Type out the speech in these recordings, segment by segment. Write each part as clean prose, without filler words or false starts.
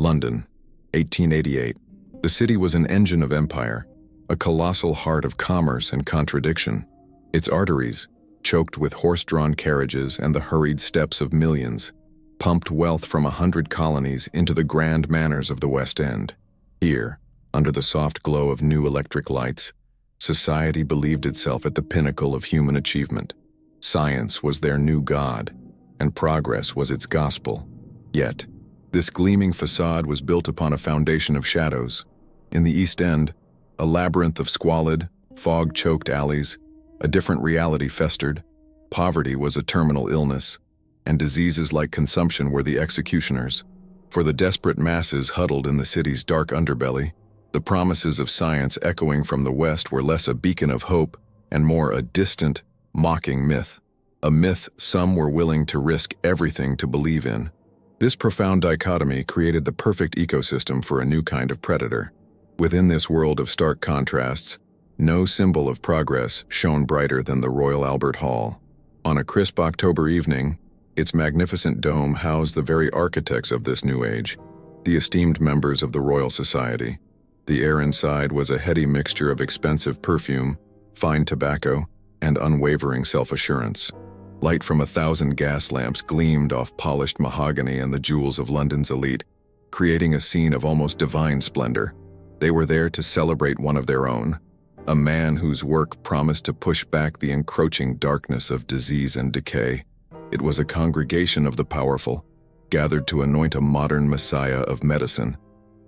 London, 1888. The city was an engine of empire, a colossal heart of commerce and contradiction. Its arteries, choked with horse-drawn carriages and the hurried steps of millions, pumped wealth from 100 colonies into the grand manors of the West End. Here, under the soft glow of new electric lights, society believed itself at the pinnacle of human achievement. Science was their new god, and progress was its gospel. Yet, this gleaming facade was built upon a foundation of shadows. In the East End, a labyrinth of squalid, fog-choked alleys, a different reality festered. Poverty was a terminal illness, and diseases like consumption were the executioners. For the desperate masses huddled in the city's dark underbelly, the promises of science echoing from the West were less a beacon of hope and more a distant, mocking myth. A myth some were willing to risk everything to believe in. This profound dichotomy created the perfect ecosystem for a new kind of predator. Within this world of stark contrasts, no symbol of progress shone brighter than the Royal Albert Hall. On a crisp October evening, its magnificent dome housed the very architects of this new age, the esteemed members of the Royal Society. The air inside was a heady mixture of expensive perfume, fine tobacco, and unwavering self-assurance. Light from 1,000 gas lamps gleamed off polished mahogany and the jewels of London's elite, creating a scene of almost divine splendor. They were there to celebrate one of their own, a man whose work promised to push back the encroaching darkness of disease and decay. It was a congregation of the powerful, gathered to anoint a modern messiah of medicine.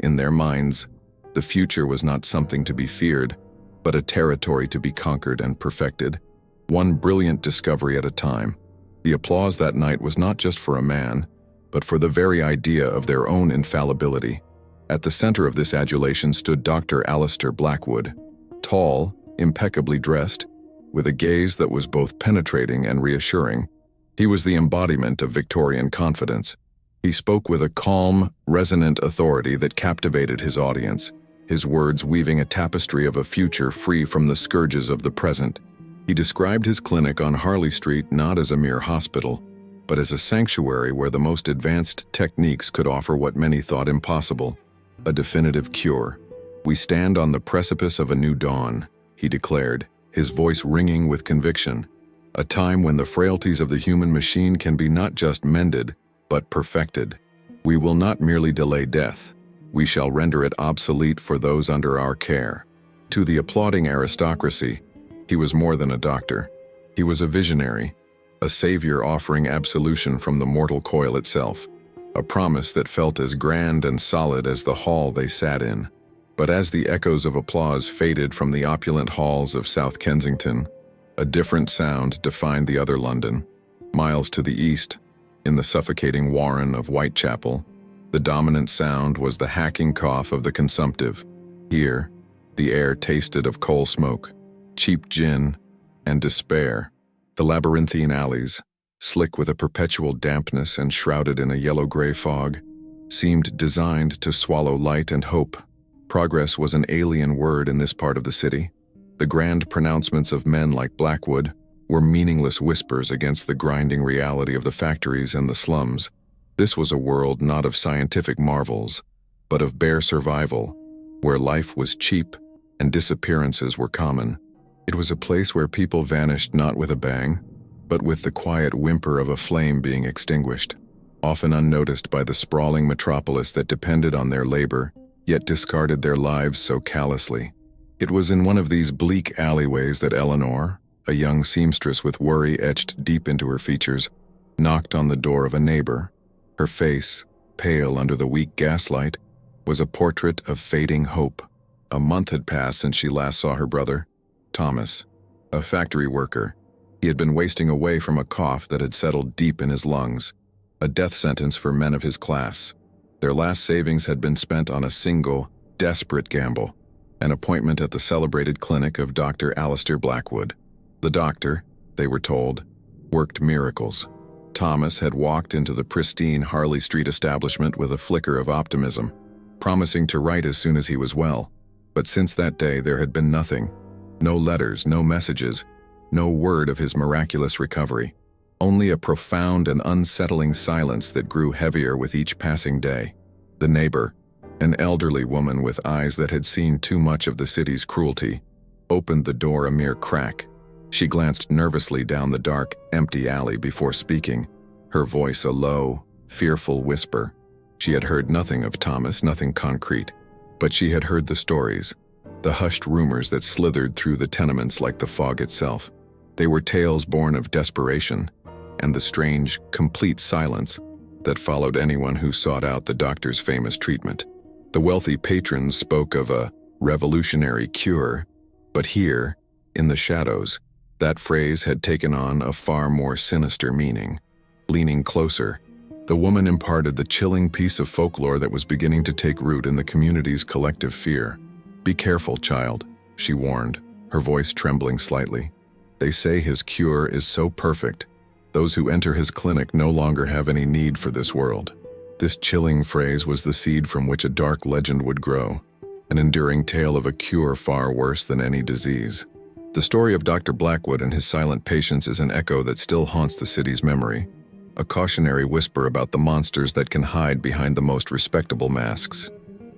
In their minds, the future was not something to be feared, but a territory to be conquered and perfected, one brilliant discovery at a time. The applause that night was not just for a man, but for the very idea of their own infallibility. At the center of this adulation stood Dr. Alistair Blackwood, tall, impeccably dressed, with a gaze that was both penetrating and reassuring. He was the embodiment of Victorian confidence. He spoke with a calm, resonant authority that captivated his audience, his words weaving a tapestry of a future free from the scourges of the present. He described his clinic on Harley Street not as a mere hospital, but as a sanctuary where the most advanced techniques could offer what many thought impossible, a definitive cure. "We stand on the precipice of a new dawn," he declared, his voice ringing with conviction. "A time when the frailties of the human machine can be not just mended, but perfected. We will not merely delay death. We shall render it obsolete for those under our care." To the applauding aristocracy, he was more than a doctor. He was a visionary, a savior offering absolution from the mortal coil itself, a promise that felt as grand and solid as the hall they sat in. But as the echoes of applause faded from the opulent halls of South Kensington, a different sound defined the other London. Miles to the east, in the suffocating warren of Whitechapel, the dominant sound was the hacking cough of the consumptive. Here, the air tasted of coal smoke, cheap gin, and despair. The labyrinthine alleys, slick with a perpetual dampness and shrouded in a yellow-gray fog, seemed designed to swallow light and hope. Progress was an alien word in this part of the city. The grand pronouncements of men like Blackwood were meaningless whispers against the grinding reality of the factories and the slums. This was a world not of scientific marvels, but of bare survival, where life was cheap and disappearances were common. It was a place where people vanished not with a bang, but with the quiet whimper of a flame being extinguished, often unnoticed by the sprawling metropolis that depended on their labor, yet discarded their lives so callously. It was in one of these bleak alleyways that Eleanor, a young seamstress with worry etched deep into her features, knocked on the door of a neighbor. Her face, pale under the weak gaslight, was a portrait of fading hope. A month had passed since she last saw her brother, Thomas, a factory worker. He had been wasting away from a cough that had settled deep in his lungs, a death sentence for men of his class. Their last savings had been spent on a single, desperate gamble, an appointment at the celebrated clinic of Dr. Alistair Blackwood. The doctor, they were told, worked miracles. Thomas had walked into the pristine Harley Street establishment with a flicker of optimism, promising to write as soon as he was well. But since that day there had been nothing. No letters, no messages, no word of his miraculous recovery. Only a profound and unsettling silence that grew heavier with each passing day. The neighbor, an elderly woman with eyes that had seen too much of the city's cruelty, opened the door a mere crack. She glanced nervously down the dark, empty alley before speaking, her voice a low, fearful whisper. She had heard nothing of Thomas, nothing concrete, but she had heard the stories, the hushed rumors that slithered through the tenements like the fog itself. They were tales born of desperation and the strange, complete silence that followed anyone who sought out the doctor's famous treatment. The wealthy patrons spoke of a revolutionary cure, but here, in the shadows, that phrase had taken on a far more sinister meaning. Leaning closer, the woman imparted the chilling piece of folklore that was beginning to take root in the community's collective fear. "Be careful, child," she warned, her voice trembling slightly. "They say his cure is so perfect, those who enter his clinic no longer have any need for this world." This chilling phrase was the seed from which a dark legend would grow, an enduring tale of a cure far worse than any disease. The story of Dr. Blackwood and his silent patients is an echo that still haunts the city's memory, a cautionary whisper about the monsters that can hide behind the most respectable masks.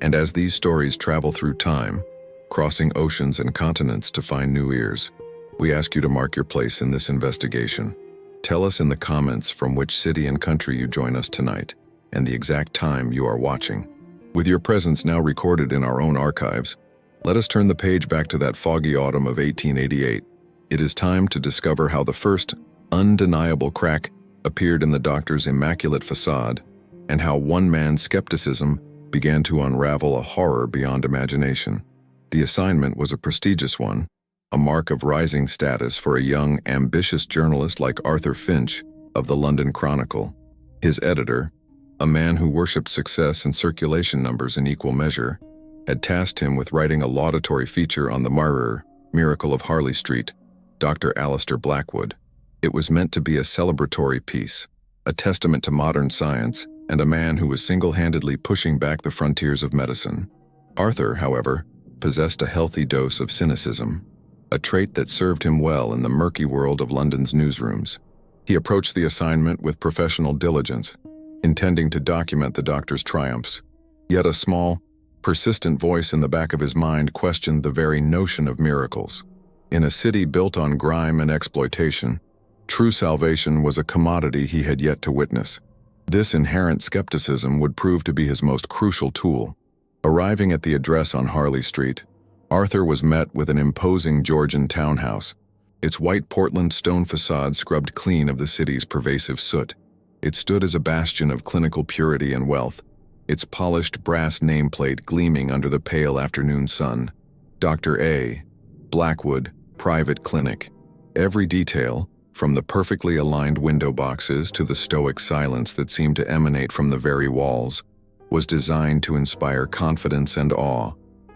And as these stories travel through time, crossing oceans and continents to find new ears, we ask you to mark your place in this investigation. Tell us in the comments from which city and country you join us tonight, and the exact time you are watching. With your presence now recorded in our own archives, let us turn the page back to that foggy autumn of 1888. It is time to discover how the first undeniable crack appeared in the doctor's immaculate facade, and how one man's skepticism began to unravel a horror beyond imagination. The assignment was a prestigious one, a mark of rising status for a young, ambitious journalist like Arthur Finch of the London Chronicle. His editor, a man who worshipped success and circulation numbers in equal measure, had tasked him with writing a laudatory feature on the martyr, Miracle of Harley Street, Dr. Alistair Blackwood. It was meant to be a celebratory piece, a testament to modern science, and a man who was single-handedly pushing back the frontiers of medicine. Arthur, however, possessed a healthy dose of cynicism, a trait that served him well in the murky world of London's newsrooms. He approached the assignment with professional diligence, intending to document the doctor's triumphs. Yet a small, persistent voice in the back of his mind questioned the very notion of miracles. In a city built on grime and exploitation, true salvation was a commodity he had yet to witness. This inherent skepticism would prove to be his most crucial tool. Arriving at the address on Harley Street, Arthur was met with an imposing Georgian townhouse, its white Portland stone facade scrubbed clean of the city's pervasive soot. It stood as a bastion of clinical purity and wealth, its polished brass nameplate gleaming under the pale afternoon sun. Dr. A. Blackwood, Private Clinic. Every detail, from the perfectly aligned window boxes to the stoic silence that seemed to emanate from the very walls, was designed to inspire confidence and awe.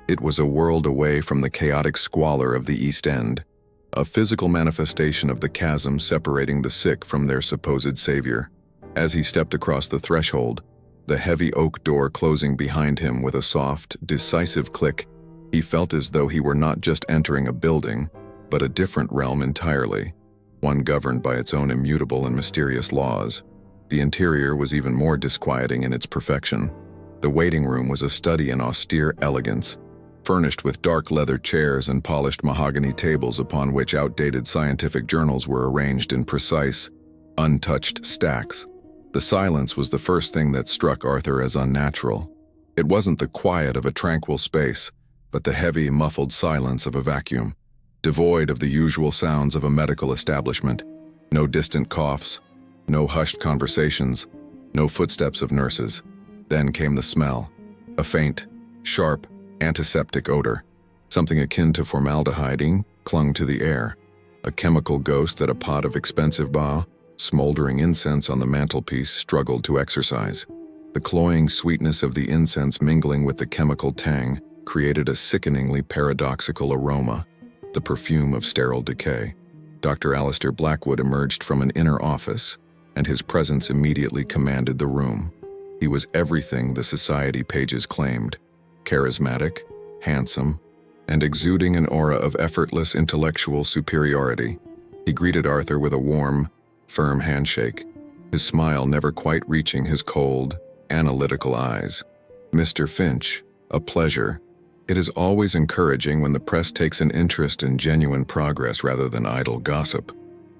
It was a world away from the chaotic squalor of the East End, a physical manifestation of the chasm separating the sick from their supposed savior. As he stepped across the threshold, the heavy oak door closing behind him with a soft, decisive click, he felt as though he were not just entering a building, but a different realm entirely, one governed by its own immutable and mysterious laws. The interior was even more disquieting in its perfection. The waiting room was a study in austere elegance, furnished with dark leather chairs and polished mahogany tables upon which outdated scientific journals were arranged in precise, untouched stacks. The silence was the first thing that struck Arthur as unnatural. It wasn't the quiet of a tranquil space, but the heavy, muffled silence of a vacuum, devoid of the usual sounds of a medical establishment. No distant coughs, no hushed conversations, no footsteps of nurses. Then came the smell, a faint, sharp, antiseptic odor. Something akin to formaldehyde clung to the air, a chemical ghost that a pot of expensive smoldering incense on the mantelpiece struggled to exorcise. The cloying sweetness of the incense mingling with the chemical tang created a sickeningly paradoxical aroma, the perfume of sterile decay. Dr. Alistair Blackwood emerged from an inner office, and his presence immediately commanded the room. He was everything the society pages claimed: charismatic, handsome, and exuding an aura of effortless intellectual superiority. He greeted Arthur with a warm, firm handshake, his smile never quite reaching his cold, analytical eyes. "Mr. Finch, a pleasure. It is always encouraging when the press takes an interest in genuine progress rather than idle gossip,"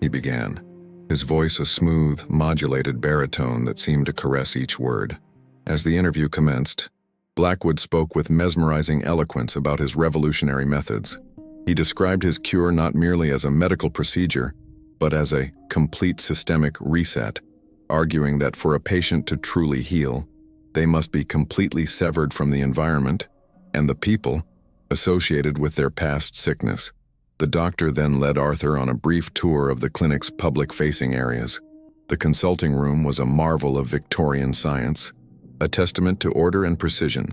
he began, his voice a smooth, modulated baritone that seemed to caress each word. As the interview commenced, Blackwood spoke with mesmerizing eloquence about his revolutionary methods. He described his cure not merely as a medical procedure, but as a complete systemic reset, arguing that for a patient to truly heal, they must be completely severed from the environment and the people associated with their past sickness. The doctor then led Arthur on a brief tour of the clinic's public-facing areas. The consulting room was a marvel of Victorian science, a testament to order and precision.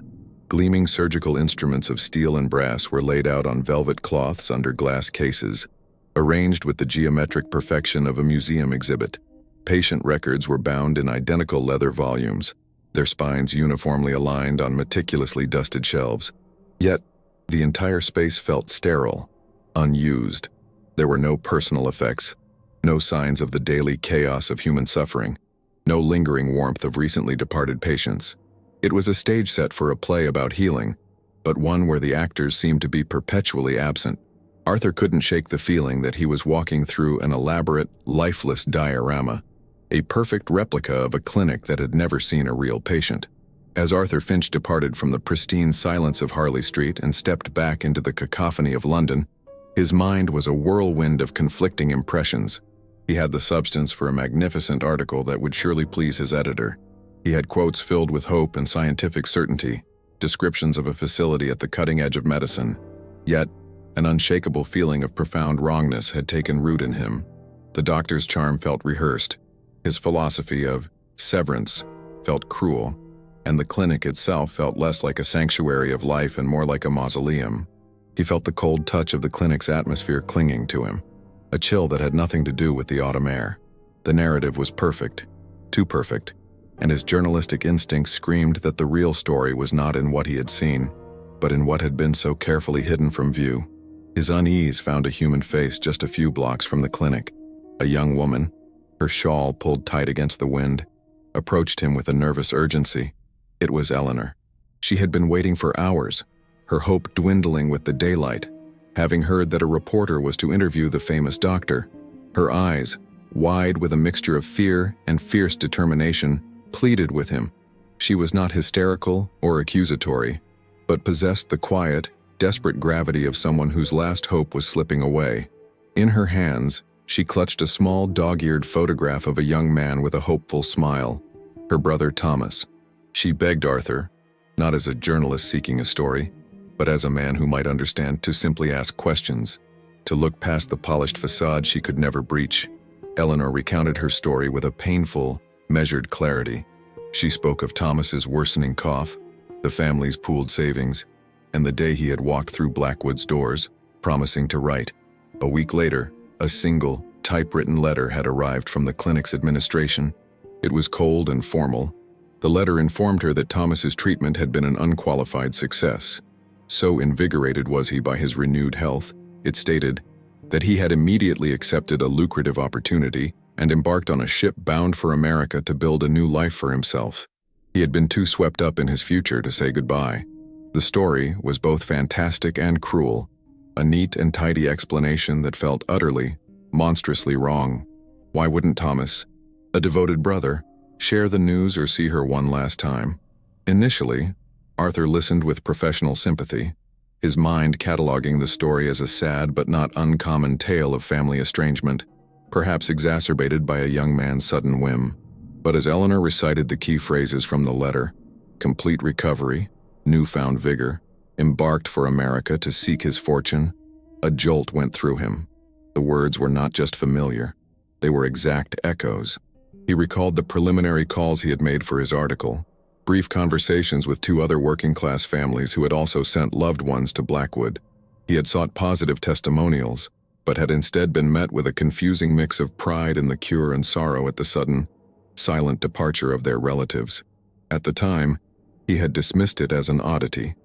Gleaming surgical instruments of steel and brass were laid out on velvet cloths under glass cases, arranged with the geometric perfection of a museum exhibit. Patient records were bound in identical leather volumes, their spines uniformly aligned on meticulously dusted shelves. Yet, the entire space felt sterile, unused. There were no personal effects, no signs of the daily chaos of human suffering, no lingering warmth of recently departed patients. It was a stage set for a play about healing, but one where the actors seemed to be perpetually absent. Arthur couldn't shake the feeling that he was walking through an elaborate, lifeless diorama, a perfect replica of a clinic that had never seen a real patient. As Arthur Finch departed from the pristine silence of Harley Street and stepped back into the cacophony of London, his mind was a whirlwind of conflicting impressions. He had the substance for a magnificent article that would surely please his editor. He had quotes filled with hope and scientific certainty, descriptions of a facility at the cutting edge of medicine. Yet, an unshakable feeling of profound wrongness had taken root in him. The doctor's charm felt rehearsed. His philosophy of severance felt cruel, and the clinic itself felt less like a sanctuary of life and more like a mausoleum. He felt the cold touch of the clinic's atmosphere clinging to him, a chill that had nothing to do with the autumn air. The narrative was perfect, too perfect, and his journalistic instincts screamed that the real story was not in what he had seen, but in what had been so carefully hidden from view. His unease found a human face just a few blocks from the clinic. A young woman, her shawl pulled tight against the wind, approached him with a nervous urgency. It was Eleanor. She had been waiting for hours, her hope dwindling with the daylight, having heard that a reporter was to interview the famous doctor. Her eyes, wide with a mixture of fear and fierce determination, pleaded with him. She was not hysterical or accusatory, but possessed the quiet, desperate gravity of someone whose last hope was slipping away. In her hands, she clutched a small dog-eared photograph of a young man with a hopeful smile, her brother Thomas. She begged Arthur, not as a journalist seeking a story, but as a man who might understand, to simply ask questions, to look past the polished facade she could never breach. Eleanor recounted her story with a painful, measured clarity. She spoke of Thomas's worsening cough, the family's pooled savings, and the day he had walked through Blackwood's doors, promising to write. A week later, a single, typewritten letter had arrived from the clinic's administration. It was cold and formal. The letter informed her that Thomas's treatment had been an unqualified success. So invigorated was he by his renewed health, it stated, that he had immediately accepted a lucrative opportunity and embarked on a ship bound for America to build a new life for himself. He had been too swept up in his future to say goodbye. The story was both fantastic and cruel, a neat and tidy explanation that felt utterly, monstrously wrong. Why wouldn't Thomas, a devoted brother, share the news or see her one last time? Initially, Arthur listened with professional sympathy, his mind cataloging the story as a sad but not uncommon tale of family estrangement, perhaps exacerbated by a young man's sudden whim. But as Eleanor recited the key phrases from the letter, complete recovery, newfound vigor, embarked for America to seek his fortune, a jolt went through him. The words were not just familiar, they were exact echoes. He recalled the preliminary calls he had made for his article, brief conversations with two other working-class families who had also sent loved ones to Blackwood. He had sought positive testimonials, but had instead been met with a confusing mix of pride in the cure and sorrow at the sudden, silent departure of their relatives. At the time, he had dismissed it as an oddity.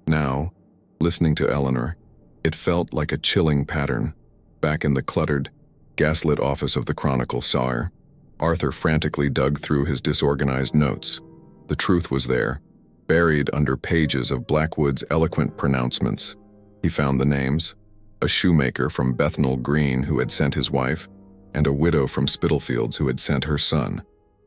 Now, listening to Eleanor, it felt like a chilling pattern. Back in the cluttered, gaslit office of the Chronicle-Sire, Arthur frantically dug through his disorganized notes. The truth was there, buried under pages of Blackwood's eloquent pronouncements. He found the names: a shoemaker from Bethnal Green who had sent his wife, and a widow from Spitalfields who had sent her son.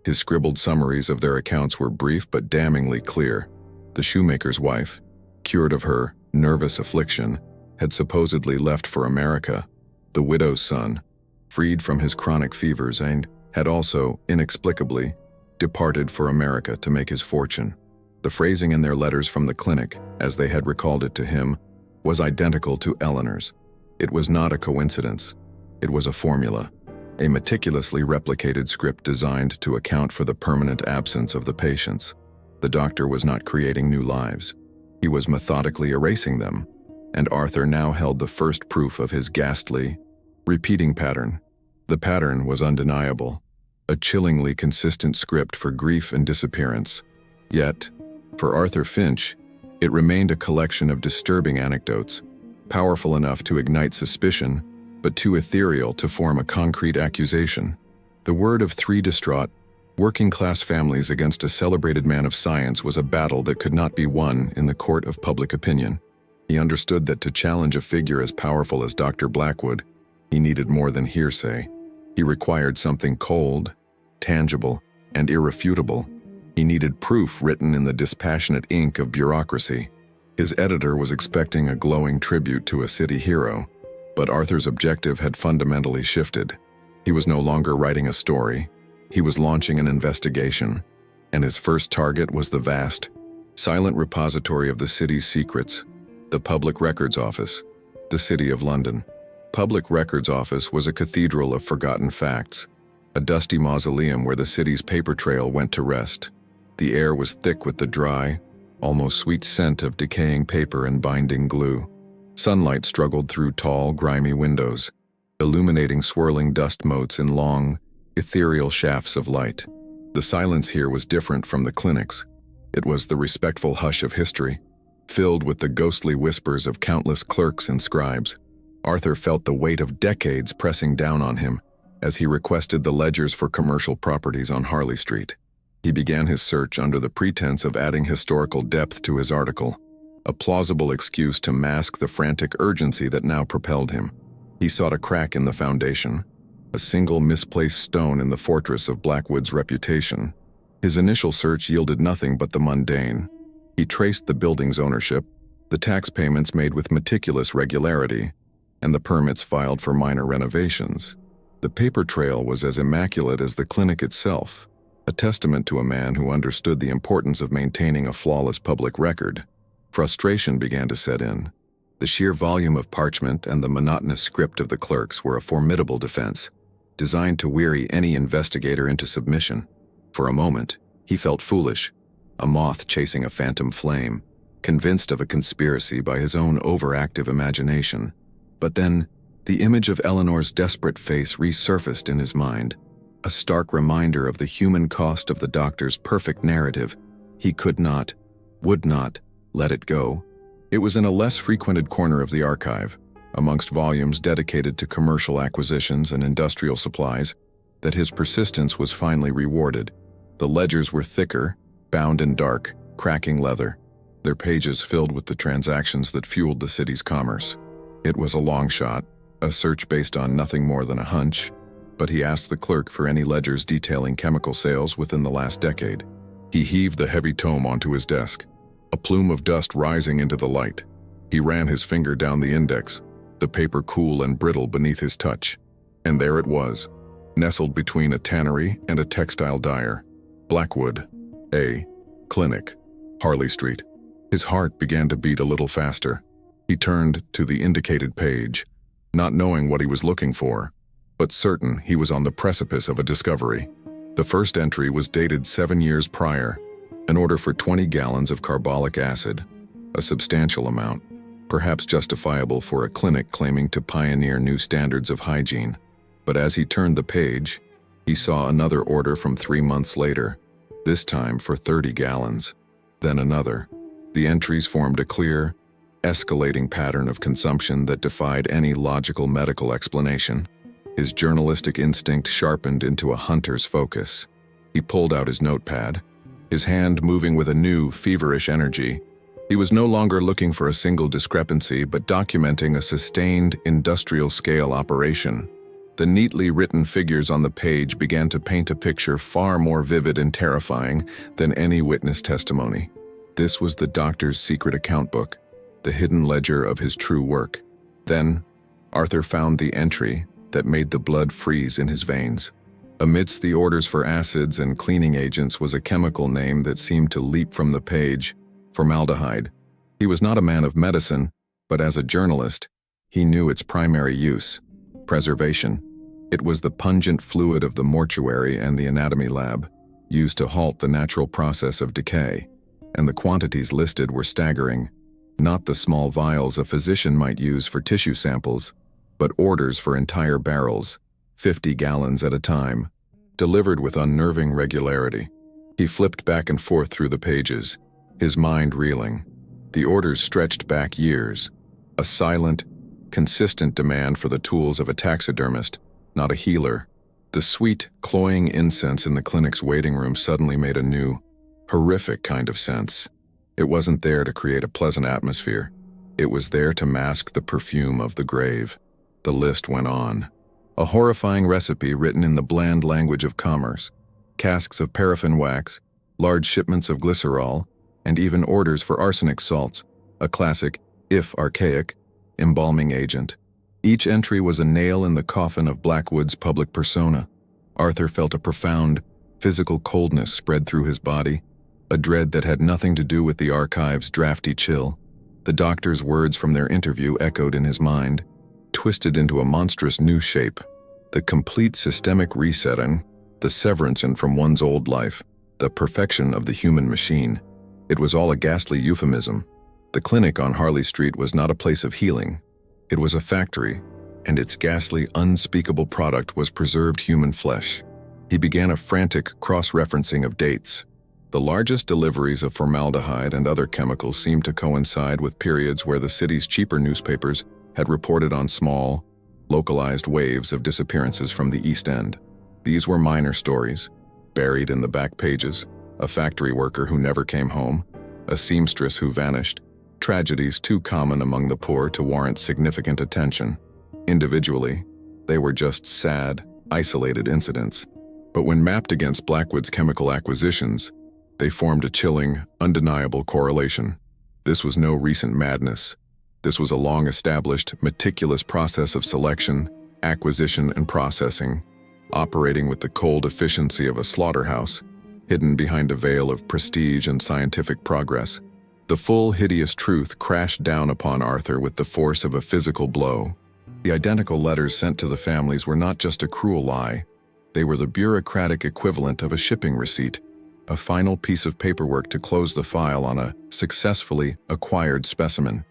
His scribbled summaries of their accounts were brief but damningly clear. The shoemaker's wife, cured of her nervous affliction, had supposedly left for America. The widow's son, freed from his chronic fevers, and had also, inexplicably, departed for America to make his fortune. The phrasing in their letters from the clinic, as they had recalled it to him, was identical to Eleanor's. It was not a coincidence. It was a formula, a meticulously replicated script designed to account for the permanent absence of the patients. The doctor was not creating new lives. He was methodically erasing them, and Arthur now held the first proof of his ghastly, repeating pattern. The pattern was undeniable, a chillingly consistent script for grief and disappearance. Yet, for Arthur Finch, it remained a collection of disturbing anecdotes, powerful enough to ignite suspicion, but too ethereal to form a concrete accusation. The word of three distraught, working-class families against a celebrated man of science was a battle that could not be won in the court of public opinion. He understood that to challenge a figure as powerful as Dr. Blackwood, he needed more than hearsay. He required something cold, tangible, and irrefutable. He needed proof written in the dispassionate ink of bureaucracy. His editor was expecting a glowing tribute to a city hero, but Arthur's objective had fundamentally shifted. He was no longer writing a story. He was launching an investigation, and his first target was the vast, silent repository of the city's secrets, the Public Records Office, the City of London. Public Records Office was a cathedral of forgotten facts, a dusty mausoleum where the city's paper trail went to rest. The air was thick with the dry, almost sweet scent of decaying paper and binding glue. Sunlight struggled through tall, grimy windows, illuminating swirling dust motes in long, ethereal shafts of light. The silence here was different from the clinics. It was the respectful hush of history, filled with the ghostly whispers of countless clerks and scribes. Arthur felt the weight of decades pressing down on him as he requested the ledgers for commercial properties on Harley Street. He began his search under the pretense of adding historical depth to his article, a plausible excuse to mask the frantic urgency that now propelled him. He sought a crack in the foundation, a single misplaced stone in the fortress of Blackwood's reputation. His initial search yielded nothing but the mundane. He traced the building's ownership, the tax payments made with meticulous regularity, and the permits filed for minor renovations. The paper trail was as immaculate as the clinic itself, a testament to a man who understood the importance of maintaining a flawless public record. Frustration began to set in. The sheer volume of parchment and the monotonous script of the clerks were a formidable defense, designed to weary any investigator into submission. For a moment, he felt foolish, a moth chasing a phantom flame, convinced of a conspiracy by his own overactive imagination. But then, the image of Eleanor's desperate face resurfaced in his mind, a stark reminder of the human cost of the doctor's perfect narrative. He could not, would not, let it go. It was in a less frequented corner of the archive, amongst volumes dedicated to commercial acquisitions and industrial supplies, that his persistence was finally rewarded. The ledgers were thicker, bound in dark, cracking leather, their pages filled with the transactions that fueled the city's commerce. It was a long shot, a search based on nothing more than a hunch, but he asked the clerk for any ledgers detailing chemical sales within the last decade. He heaved the heavy tome onto his desk, a plume of dust rising into the light. He ran his finger down the index, the paper cool and brittle beneath his touch. And there it was, nestled between a tannery and a textile dyer. Blackwood, A. Clinic, Harley Street. His heart began to beat a little faster. He turned to the indicated page, not knowing what he was looking for, but certain he was on the precipice of a discovery. The first entry was dated 7 years prior, an order for 20 gallons of carbolic acid, a substantial amount, perhaps justifiable for a clinic claiming to pioneer new standards of hygiene. But as he turned the page, he saw another order from 3 months later, this time for 30 gallons, then another. The entries formed a clear, escalating pattern of consumption that defied any logical medical explanation. His journalistic instinct sharpened into a hunter's focus. He pulled out his notepad, his hand moving with a new, feverish energy. He was no longer looking for a single discrepancy, but documenting a sustained, industrial-scale operation. The neatly written figures on the page began to paint a picture far more vivid and terrifying than any witness testimony. This was the doctor's secret account book, the hidden ledger of his true work. Then, Arthur found the entry that made the blood freeze in his veins. Amidst the orders for acids and cleaning agents was a chemical name that seemed to leap from the page: formaldehyde. He was not a man of medicine, but as a journalist, he knew its primary use: preservation. It was the pungent fluid of the mortuary and the anatomy lab, used to halt the natural process of decay, and the quantities listed were staggering. Not the small vials a physician might use for tissue samples, but orders for entire barrels, 50 gallons at a time, delivered with unnerving regularity. He flipped back and forth through the pages, his mind reeling. The orders stretched back years, a silent, consistent demand for the tools of a taxidermist, not a healer. The sweet, cloying incense in the clinic's waiting room suddenly made a new, horrific kind of sense. It wasn't there to create a pleasant atmosphere. It was there to mask the perfume of the grave. The list went on. A horrifying recipe written in the bland language of commerce, casks of paraffin wax, large shipments of glycerol, and even orders for arsenic salts, a classic, if archaic, embalming agent. Each entry was a nail in the coffin of Blackwood's public persona. Arthur felt a profound, physical coldness spread through his body, a dread that had nothing to do with the archive's drafty chill. The doctor's words from their interview echoed in his mind, twisted into a monstrous new shape: the complete systemic resetting, the severance from one's old life, the perfection of the human machine. It was all a ghastly euphemism. The clinic on Harley Street was not a place of healing. It was a factory, and its ghastly, unspeakable product was preserved human flesh. He began a frantic cross-referencing of dates. The largest deliveries of formaldehyde and other chemicals seemed to coincide with periods where the city's cheaper newspapers had reported on small, localized waves of disappearances from the East End. These were minor stories, buried in the back pages: a factory worker who never came home, a seamstress who vanished, tragedies too common among the poor to warrant significant attention. Individually, they were just sad, isolated incidents. But when mapped against Blackwood's chemical acquisitions, they formed a chilling, undeniable correlation. This was no recent madness. This was a long-established, meticulous process of selection, acquisition, and processing, operating with the cold efficiency of a slaughterhouse, hidden behind a veil of prestige and scientific progress. The full, hideous truth crashed down upon Arthur with the force of a physical blow. The identical letters sent to the families were not just a cruel lie. They were the bureaucratic equivalent of a shipping receipt, a final piece of paperwork to close the file on a successfully acquired specimen.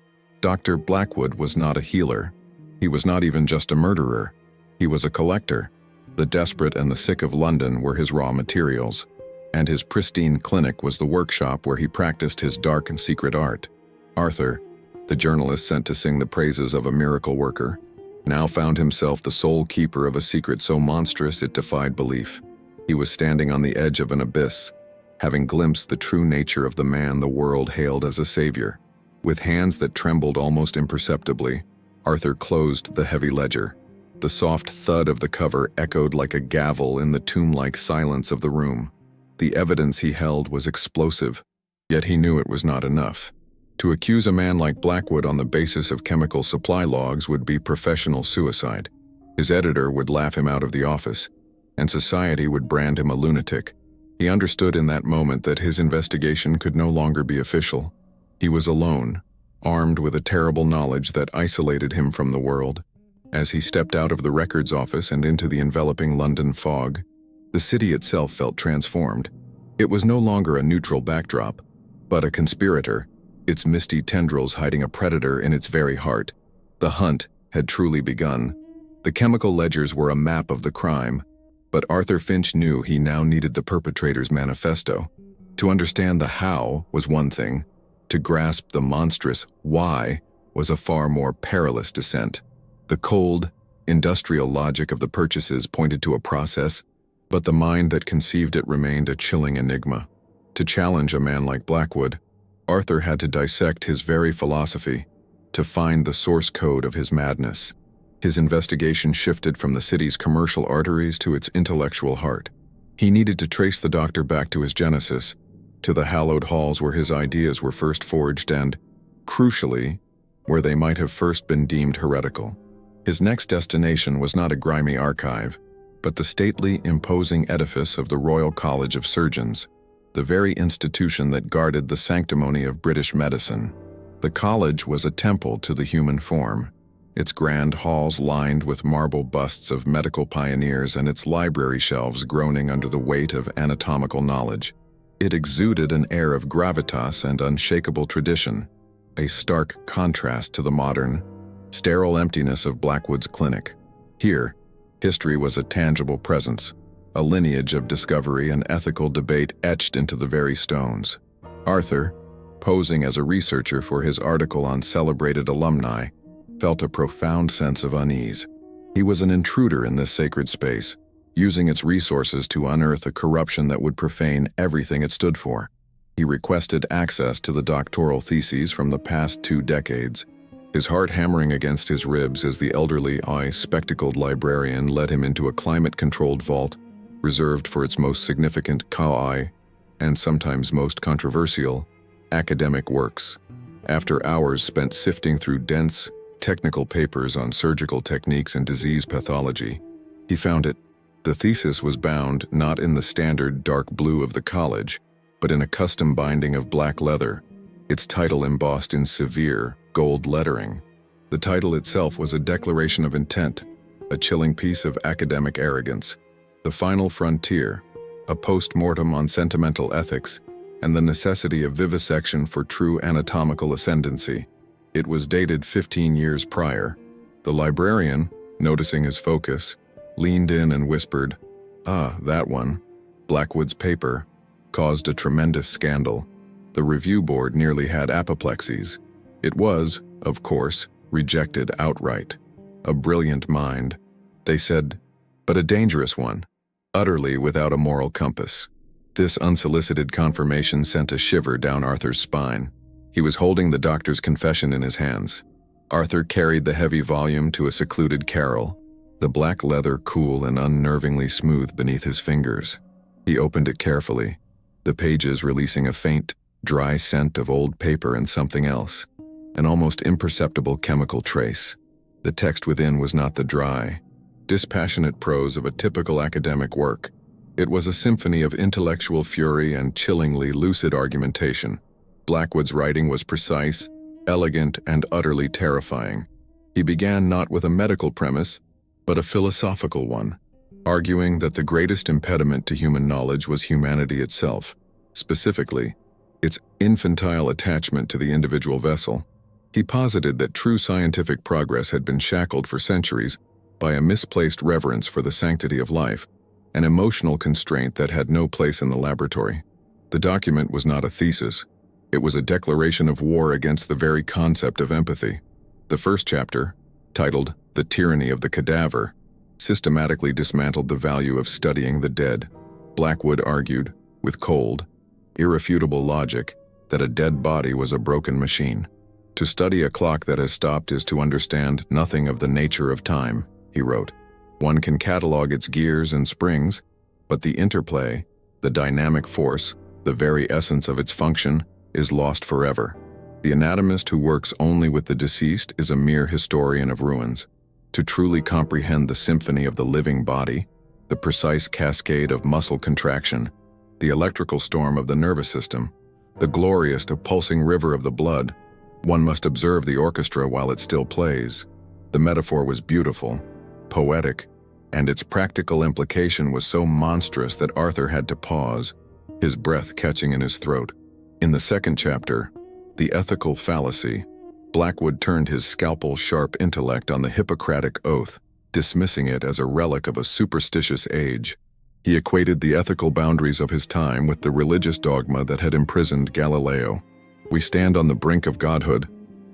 Dr. Blackwood was not a healer. He was not even just a murderer. He was a collector. The desperate and the sick of London were his raw materials, and his pristine clinic was the workshop where he practiced his dark and secret art. Arthur, the journalist sent to sing the praises of a miracle worker, now found himself the sole keeper of a secret so monstrous it defied belief. He was standing on the edge of an abyss, having glimpsed the true nature of the man the world hailed as a savior. With hands that trembled almost imperceptibly, Arthur closed the heavy ledger. The soft thud of the cover echoed like a gavel in the tomb-like silence of the room. The evidence he held was explosive, yet he knew it was not enough. To accuse a man like Blackwood on the basis of chemical supply logs would be professional suicide. His editor would laugh him out of the office, and society would brand him a lunatic. He understood in that moment that his investigation could no longer be official. He was alone, armed with a terrible knowledge that isolated him from the world. As he stepped out of the records office and into the enveloping London fog, the city itself felt transformed. It was no longer a neutral backdrop, but a conspirator, its misty tendrils hiding a predator in its very heart. The hunt had truly begun. The chemical ledgers were a map of the crime, but Arthur Finch knew he now needed the perpetrator's manifesto. To understand the how was one thing. To grasp the monstrous why was a far more perilous descent. The cold, industrial logic of the purchases pointed to a process, but the mind that conceived it remained a chilling enigma. To challenge a man like Blackwood, Arthur had to dissect his very philosophy, to find the source code of his madness. His investigation shifted from the city's commercial arteries to its intellectual heart. He needed to trace the doctor back to his genesis, to the hallowed halls where his ideas were first forged and, crucially, where they might have first been deemed heretical. His next destination was not a grimy archive, but the stately, imposing edifice of the Royal College of Surgeons, the very institution that guarded the sanctimony of British medicine. The college was a temple to the human form, its grand halls lined with marble busts of medical pioneers and its library shelves groaning under the weight of anatomical knowledge. It exuded an air of gravitas and unshakable tradition, a stark contrast to the modern, sterile emptiness of Blackwood's clinic. Here, history was a tangible presence, a lineage of discovery and ethical debate etched into the very stones. Arthur, posing as a researcher for his article on celebrated alumni, felt a profound sense of unease. He was an intruder in this sacred space, using its resources to unearth a corruption that would profane everything it stood for. He requested access to the doctoral theses from the past 2 decades, his heart hammering against his ribs as the elderly, spectacled librarian led him into a climate-controlled vault reserved for its most significant and sometimes most controversial academic works. After hours spent sifting through dense, technical papers on surgical techniques and disease pathology, he found it. The thesis was bound not in the standard dark blue of the college, but in a custom binding of black leather, its title embossed in severe, gold lettering. The title itself was a declaration of intent, a chilling piece of academic arrogance. The Final Frontier, a post-mortem on sentimental ethics and the necessity of vivisection for true anatomical ascendancy. It was dated 15 years prior. The librarian, noticing his focus, leaned in and whispered, that one, Blackwood's paper, caused a tremendous scandal. The review board nearly had apoplexies. It was, of course, rejected outright. A brilliant mind, they said, but a dangerous one, utterly without a moral compass. This unsolicited confirmation sent a shiver down Arthur's spine. He was holding the doctor's confession in his hands. Arthur carried the heavy volume to a secluded carrel, the black leather cool and unnervingly smooth beneath his fingers. He opened it carefully, the pages releasing a faint, dry scent of old paper and something else, an almost imperceptible chemical trace. The text within was not the dry, dispassionate prose of a typical academic work. It was a symphony of intellectual fury and chillingly lucid argumentation. Blackwood's writing was precise, elegant, and utterly terrifying. He began not with a medical premise, but a philosophical one, arguing that the greatest impediment to human knowledge was humanity itself, specifically, its infantile attachment to the individual vessel. He posited that true scientific progress had been shackled for centuries by a misplaced reverence for the sanctity of life, an emotional constraint that had no place in the laboratory. The document was not a thesis. It was a declaration of war against the very concept of empathy. The first chapter, titled The Tyranny of the Cadaver, systematically dismantled the value of studying the dead. Blackwood argued, with cold, irrefutable logic, that a dead body was a broken machine. To study a clock that has stopped is to understand nothing of the nature of time, he wrote. One can catalog its gears and springs, but the interplay, the dynamic force, the very essence of its function, is lost forever. The anatomist who works only with the deceased is a mere historian of ruins. To truly comprehend the symphony of the living body, the precise cascade of muscle contraction, the electrical storm of the nervous system, the glorious pulsing river of the blood, one must observe the orchestra while it still plays. The metaphor was beautiful, poetic, and its practical implication was so monstrous that Arthur had to pause, his breath catching in his throat. In the second chapter, The Ethical Fallacy, Blackwood turned his scalpel-sharp intellect on the Hippocratic Oath, dismissing it as a relic of a superstitious age. He equated the ethical boundaries of his time with the religious dogma that had imprisoned Galileo. We stand on the brink of godhood,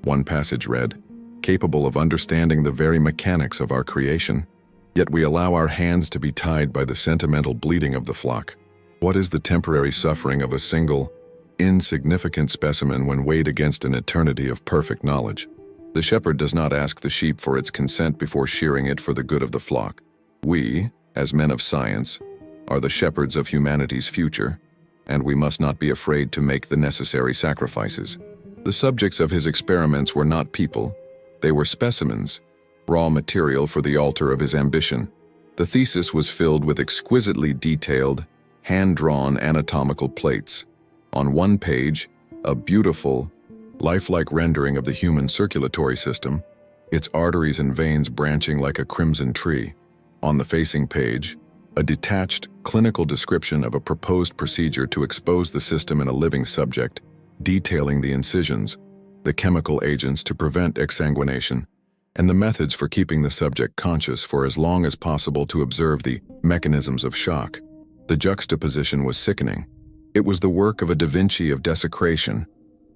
one passage read, capable of understanding the very mechanics of our creation, yet we allow our hands to be tied by the sentimental bleating of the flock. What is the temporary suffering of a single, insignificant specimen when weighed against an eternity of perfect knowledge? The shepherd does not ask the sheep for its consent before shearing it for the good of the flock. We, as men of science, are the shepherds of humanity's future, and we must not be afraid to make the necessary sacrifices. The subjects of his experiments were not people, they were specimens, raw material for the altar of his ambition. The thesis was filled with exquisitely detailed, hand-drawn anatomical plates. On one page, a beautiful, lifelike rendering of the human circulatory system, its arteries and veins branching like a crimson tree. On the facing page, a detached, clinical description of a proposed procedure to expose the system in a living subject, detailing the incisions, the chemical agents to prevent exsanguination, and the methods for keeping the subject conscious for as long as possible to observe the mechanisms of shock. The juxtaposition was sickening. It was the work of a Da Vinci of desecration,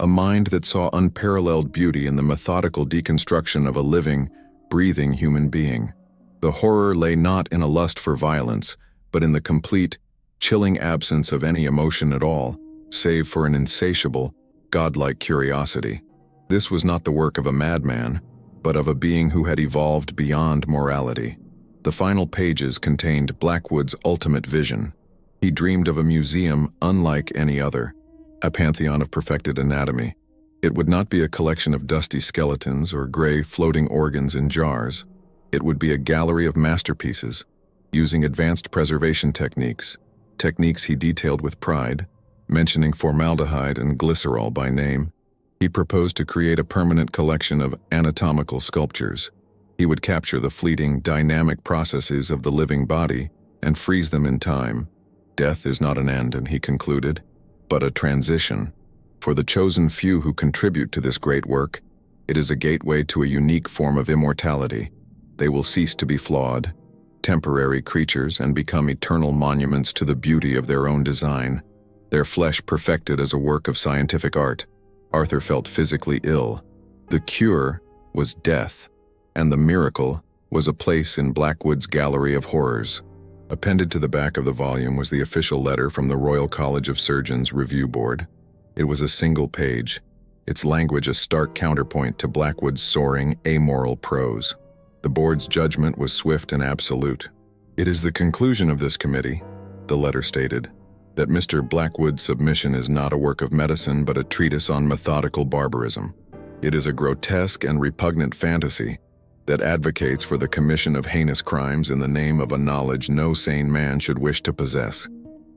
a mind that saw unparalleled beauty in the methodical deconstruction of a living, breathing human being. The horror lay not in a lust for violence, but in the complete, chilling absence of any emotion at all, save for an insatiable, godlike curiosity. This was not the work of a madman, but of a being who had evolved beyond morality. The final pages contained Blackwood's ultimate vision. He dreamed of a museum unlike any other, a pantheon of perfected anatomy. It would not be a collection of dusty skeletons or gray floating organs in jars. It would be a gallery of masterpieces, using advanced preservation techniques he detailed with pride, mentioning formaldehyde and glycerol by name. He proposed to create a permanent collection of anatomical sculptures. He would capture the fleeting, dynamic processes of the living body and freeze them in time. Death is not an end, and he concluded, but a transition. For the chosen few who contribute to this great work, it is a gateway to a unique form of immortality. They will cease to be flawed, temporary creatures and become eternal monuments to the beauty of their own design, their flesh perfected as a work of scientific art. Arthur felt physically ill. The cure was death, and the miracle was a place in Blackwood's gallery of horrors. Appended to the back of the volume was the official letter from the Royal College of Surgeons Review Board. It was a single page, its language a stark counterpoint to Blackwood's soaring, amoral prose. The board's judgment was swift and absolute. "It is the conclusion of this committee," the letter stated, "that Mr. Blackwood's submission is not a work of medicine but a treatise on methodical barbarism. It is a grotesque and repugnant fantasy that advocates for the commission of heinous crimes in the name of a knowledge no sane man should wish to possess.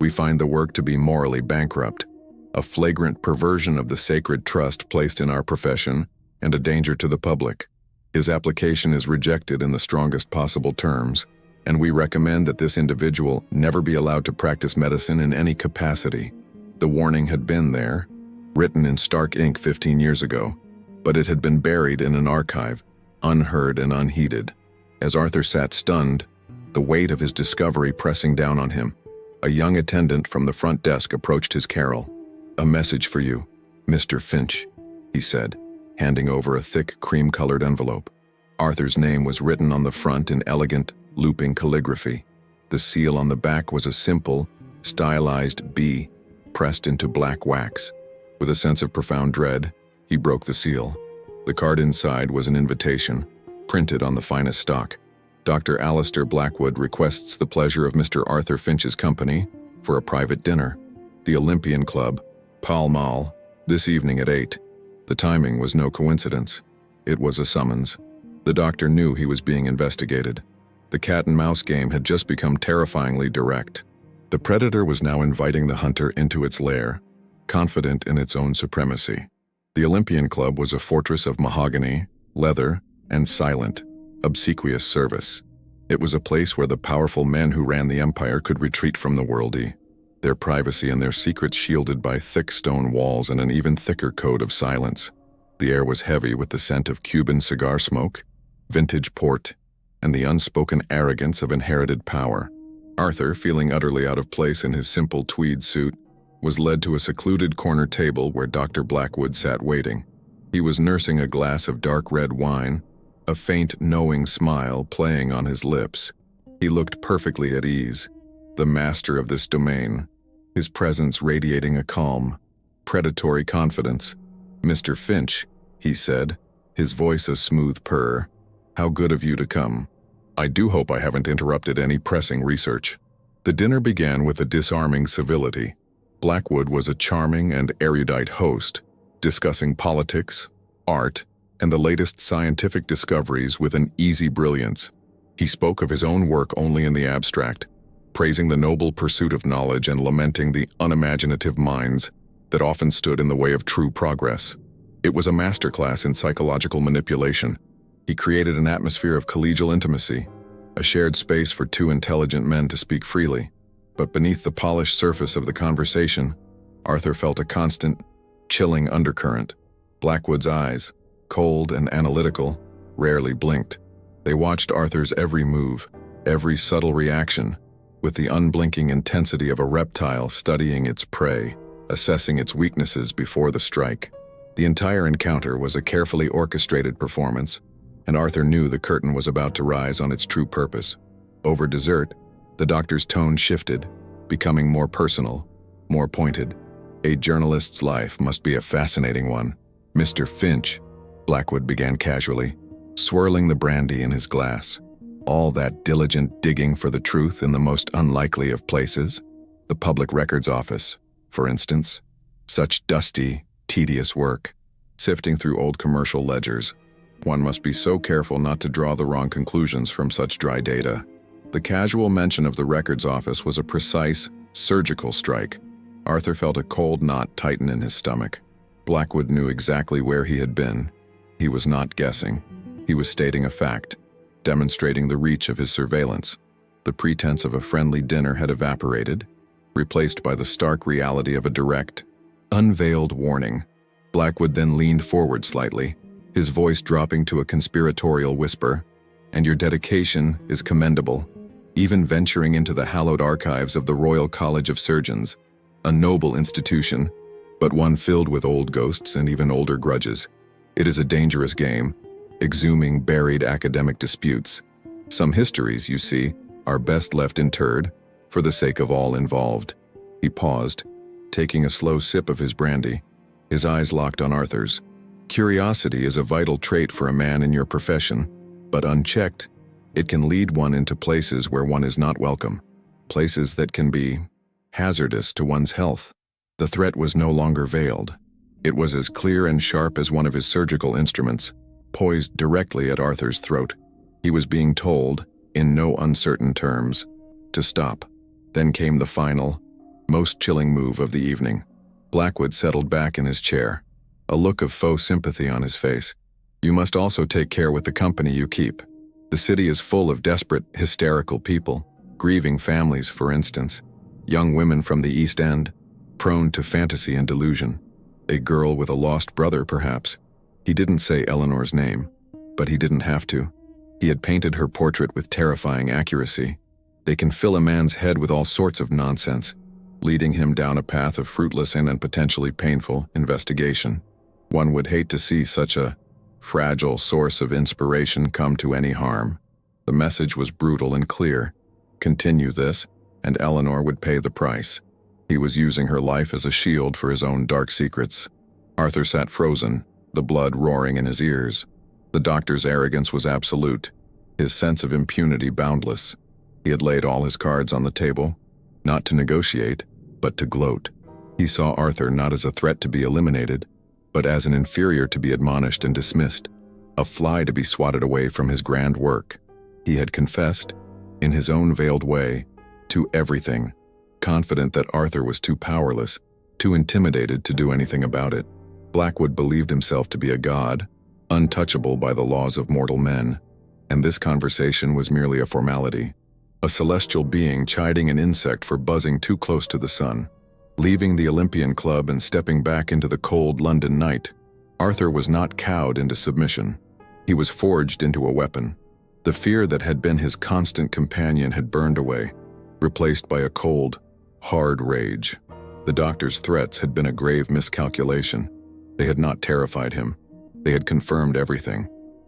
We find the work to be morally bankrupt, a flagrant perversion of the sacred trust placed in our profession, and a danger to the public. His application is rejected in the strongest possible terms, and we recommend that this individual never be allowed to practice medicine in any capacity." The warning had been there, written in stark ink 15 years ago, but it had been buried in an archive, unheard and unheeded. As Arthur sat stunned, the weight of his discovery pressing down on him, a young attendant from the front desk approached his carrel. "A message for you, Mr. Finch," he said, handing over a thick, cream-colored envelope. Arthur's name was written on the front in elegant, looping calligraphy. The seal on the back was a simple, stylized B, pressed into black wax. With a sense of profound dread, he broke the seal. The card inside was an invitation, printed on the finest stock. "Dr. Alistair Blackwood requests the pleasure of Mr. Arthur Finch's company for a private dinner. The Olympian Club, Pall Mall, this evening at 8. The timing was no coincidence. It was a summons. The doctor knew he was being investigated. The cat-and-mouse game had just become terrifyingly direct. The predator was now inviting the hunter into its lair, confident in its own supremacy. The Olympian Club was a fortress of mahogany, leather, and silent, obsequious service. It was a place where the powerful men who ran the empire could retreat from the worldly, their privacy and their secrets shielded by thick stone walls and an even thicker coat of silence. The air was heavy with the scent of Cuban cigar smoke, vintage port, and the unspoken arrogance of inherited power. Arthur, feeling utterly out of place in his simple tweed suit, was led to a secluded corner table where Dr. Blackwood sat waiting. He was nursing a glass of dark red wine, a faint, knowing smile playing on his lips. He looked perfectly at ease, the master of this domain, his presence radiating a calm, predatory confidence. "Mr. Finch," he said, his voice a smooth purr. "How good of you to come. I do hope I haven't interrupted any pressing research." The dinner began with a disarming civility. Blackwood was a charming and erudite host, discussing politics, art, and the latest scientific discoveries with an easy brilliance. He spoke of his own work only in the abstract, praising the noble pursuit of knowledge and lamenting the unimaginative minds that often stood in the way of true progress. It was a masterclass in psychological manipulation. He created an atmosphere of collegial intimacy, a shared space for two intelligent men to speak freely. But beneath the polished surface of the conversation, Arthur felt a constant, chilling undercurrent. Blackwood's eyes, cold and analytical, rarely blinked. They watched Arthur's every move, every subtle reaction, with the unblinking intensity of a reptile studying its prey, assessing its weaknesses before the strike. The entire encounter was a carefully orchestrated performance, and Arthur knew the curtain was about to rise on its true purpose. Over dessert, the doctor's tone shifted, becoming more personal, more pointed. "A journalist's life must be a fascinating one. Mr. Finch," Blackwood began casually, swirling the brandy in his glass. "All that diligent digging for the truth in the most unlikely of places. The Public Records Office, for instance. Such dusty, tedious work. Sifting through old commercial ledgers. One must be so careful not to draw the wrong conclusions from such dry data." The casual mention of the records office was a precise, surgical strike. Arthur felt a cold knot tighten in his stomach. Blackwood knew exactly where he had been. He was not guessing. He was stating a fact, demonstrating the reach of his surveillance. The pretense of a friendly dinner had evaporated, replaced by the stark reality of a direct, unveiled warning. Blackwood then leaned forward slightly, his voice dropping to a conspiratorial whisper. "And your dedication is commendable, even venturing into the hallowed archives of the Royal College of Surgeons, a noble institution, but one filled with old ghosts and even older grudges. It is a dangerous game, exhuming buried academic disputes. Some histories, you see, are best left interred, for the sake of all involved." He paused, taking a slow sip of his brandy, his eyes locked on Arthur's. Curiosity is a vital trait for a man in your profession, but unchecked, it can lead one into places where one is not welcome, places that can be hazardous to one's health. The threat was no longer veiled. It was as clear and sharp as one of his surgical instruments, poised directly at Arthur's throat. He was being told, in no uncertain terms, to stop. Then came the final, most chilling move of the evening. Blackwood settled back in his chair, a look of faux sympathy on his face. "You must also take care with the company you keep. The city is full of desperate, hysterical people, grieving families, for instance, young women from the East End, prone to fantasy and delusion. A girl with a lost brother, perhaps." He didn't say Eleanor's name, but he didn't have to. He had painted her portrait with terrifying accuracy. They can fill a man's head with all sorts of nonsense, leading him down a path of fruitless and potentially painful investigation. One would hate to see such a fragile source of inspiration come to any harm. The message was brutal and clear. Continue this, and Eleanor would pay the price. He was using her life as a shield for his own dark secrets. Arthur sat frozen, the blood roaring in his ears. The doctor's arrogance was absolute, his sense of impunity boundless. He had laid all his cards on the table, not to negotiate, but to gloat. He saw Arthur not as a threat to be eliminated, but as an inferior to be admonished and dismissed, a fly to be swatted away from his grand work. He had confessed, in his own veiled way, to everything, confident that Arthur was too powerless, too intimidated to do anything about it. Blackwood believed himself to be a god, untouchable by the laws of mortal men, and this conversation was merely a formality, a celestial being chiding an insect for buzzing too close to the sun. Leaving the Olympian Club and stepping back into the cold London night, Arthur was not cowed into submission. He was forged into a weapon. The fear that had been his constant companion had burned away, replaced by a cold, hard rage. The doctor's threats had been a grave miscalculation. They had not terrified him. They had confirmed everything.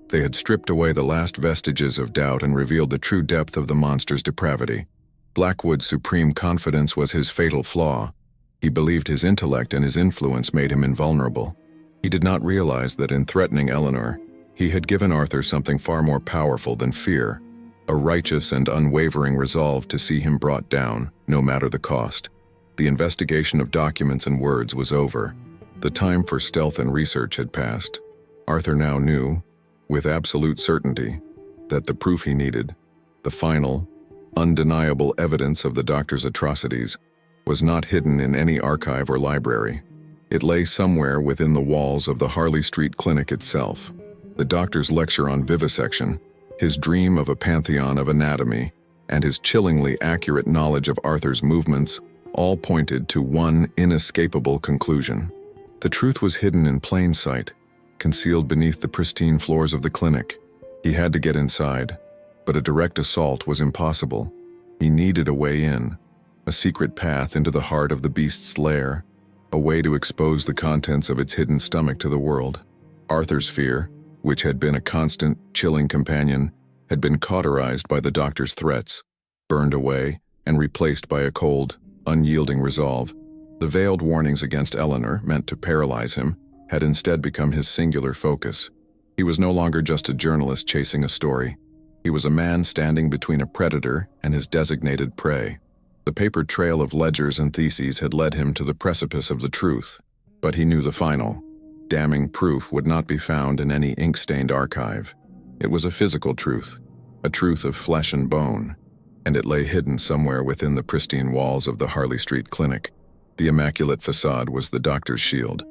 They had stripped away the last vestiges of doubt and revealed the true depth of the monster's depravity. Blackwood's supreme confidence was his fatal flaw, He believed his intellect and his influence made him invulnerable. He did not realize that in threatening Eleanor, he had given Arthur something far more powerful than fear, a righteous and unwavering resolve to see him brought down, no matter the cost. The investigation of documents and words was over. The time for stealth and research had passed. Arthur now knew, with absolute certainty, that the proof he needed, the final, undeniable evidence of the doctor's atrocities, was not hidden in any archive or library. It lay somewhere within the walls of the Harley Street Clinic itself. The doctor's lecture on vivisection, his dream of a pantheon of anatomy, and his chillingly accurate knowledge of Arthur's movements all pointed to one inescapable conclusion. The truth was hidden in plain sight, concealed beneath the pristine floors of the clinic. He had to get inside, but a direct assault was impossible. He needed a way in, a secret path into the heart of the beast's lair, a way to expose the contents of its hidden stomach to the world. Arthur's fear, which had been a constant, chilling companion, had been cauterized by the doctor's threats, burned away, and replaced by a cold, unyielding resolve. The veiled warnings against Eleanor, meant to paralyze him, had instead become his singular focus. He was no longer just a journalist chasing a story. He was a man standing between a predator and his designated prey. The papered trail of ledgers and theses had led him to the precipice of the truth, but he knew the final, damning proof would not be found in any ink-stained archive. It was a physical truth, a truth of flesh and bone, and it lay hidden somewhere within the pristine walls of the Harley Street Clinic. The immaculate facade was the doctor's shield,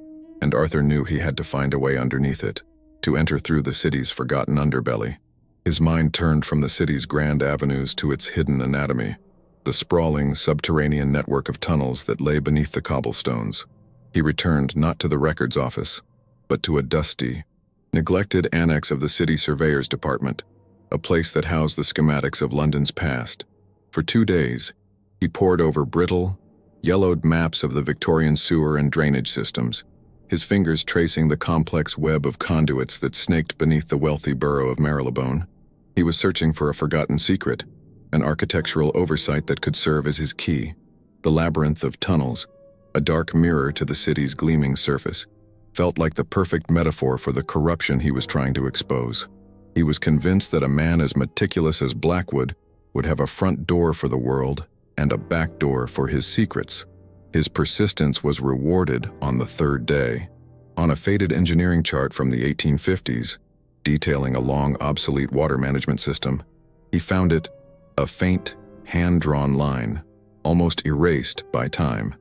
and Arthur knew he had to find a way underneath it, to enter through the city's forgotten underbelly. His mind turned from the city's grand avenues to its hidden anatomy, the sprawling subterranean network of tunnels that lay beneath the cobblestones. He returned not to the records office, but to a dusty, neglected annex of the city surveyor's department, a place that housed the schematics of London's past. For 2 days, he pored over brittle, yellowed maps of the Victorian sewer and drainage systems, his fingers tracing the complex web of conduits that snaked beneath the wealthy borough of Marylebone. He was searching for a forgotten secret, an architectural oversight that could serve as his key. The labyrinth of tunnels, a dark mirror to the city's gleaming surface, felt like the perfect metaphor for the corruption he was trying to expose. He was convinced that a man as meticulous as Blackwood would have a front door for the world and a back door for his secrets. His persistence was rewarded on the 3rd day. On a faded engineering chart from the 1850s, detailing a long obsolete water management system, he found it a faint, hand-drawn line, almost erased by time,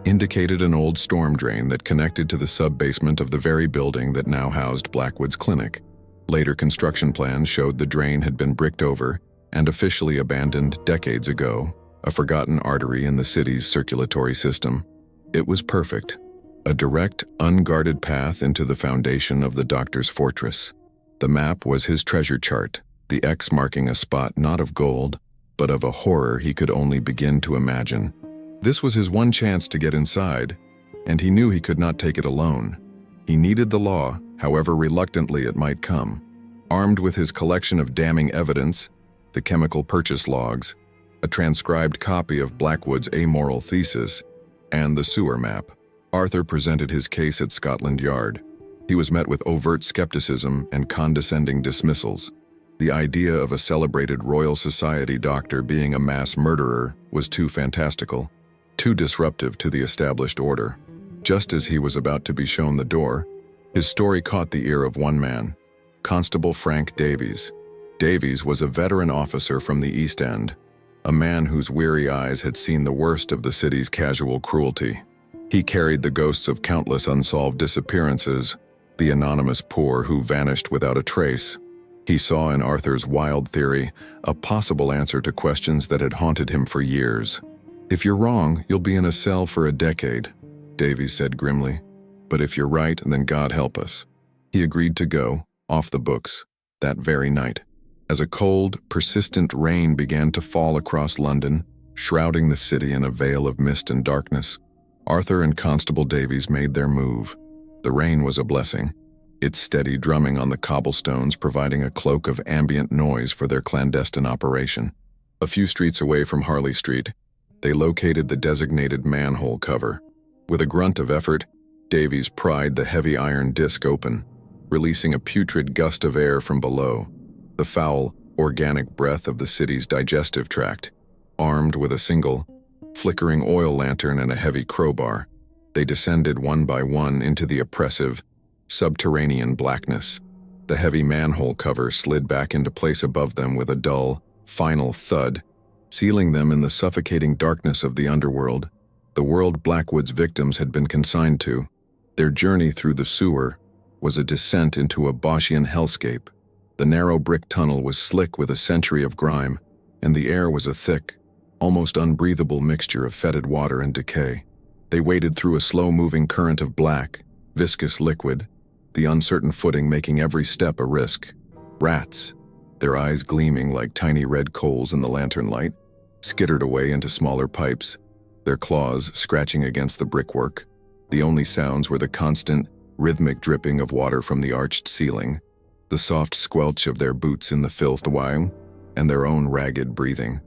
indicated an old storm drain that connected to the sub-basement of the very building that now housed Blackwood's clinic. Later construction plans showed the drain had been bricked over and officially abandoned decades ago, a forgotten artery in the city's circulatory system. It was perfect, a direct, unguarded path into the foundation of the doctor's fortress. The map was his treasure chart, the X marking a spot not of gold, but of a horror he could only begin to imagine. This was his one chance to get inside, and he knew he could not take it alone. He needed the law, however reluctantly it might come. Armed with his collection of damning evidence, the chemical purchase logs, a transcribed copy of Blackwood's amoral thesis, and the sewer map, Arthur presented his case at Scotland Yard. He was met with overt skepticism and condescending dismissals. The idea of a celebrated Royal Society doctor being a mass murderer was too fantastical, too disruptive to the established order. Just as he was about to be shown the door, his story caught the ear of one man, Constable Frank Davies. Davies was a veteran officer from the East End, a man whose weary eyes had seen the worst of the city's casual cruelty. He carried the ghosts of countless unsolved disappearances, the anonymous poor who vanished without a trace. He saw in Arthur's wild theory a possible answer to questions that had haunted him for years. "If you're wrong, you'll be in a cell for a decade," Davies said grimly. "But if you're right, then God help us." He agreed to go, off the books, that very night. As a cold, persistent rain began to fall across London, shrouding the city in a veil of mist and darkness, Arthur and Constable Davies made their move. The rain was a blessing, its steady drumming on the cobblestones providing a cloak of ambient noise for their clandestine operation. A few streets away from Harley Street, they located the designated manhole cover, With a grunt of effort, Davies pried the heavy iron disc open, releasing a putrid gust of air from below, the foul, organic breath of the city's digestive tract. Armed with a single, flickering oil lantern and a heavy crowbar, they descended one by one into the oppressive, subterranean blackness. The heavy manhole cover slid back into place above them with a dull, final thud, sealing them in the suffocating darkness of the underworld, the world Blackwood's victims had been consigned to. Their journey through the sewer was a descent into a Boschian hellscape. The narrow brick tunnel was slick with a century of grime, and the air was a thick, almost unbreathable mixture of fetid water and decay. They waded through a slow-moving current of black, viscous liquid, the uncertain footing making every step a risk. Rats, their eyes gleaming like tiny red coals in the lantern light, skittered away into smaller pipes, their claws scratching against the brickwork. The only sounds were the constant, rhythmic dripping of water from the arched ceiling, the soft squelch of their boots in the filth while, and their own ragged breathing.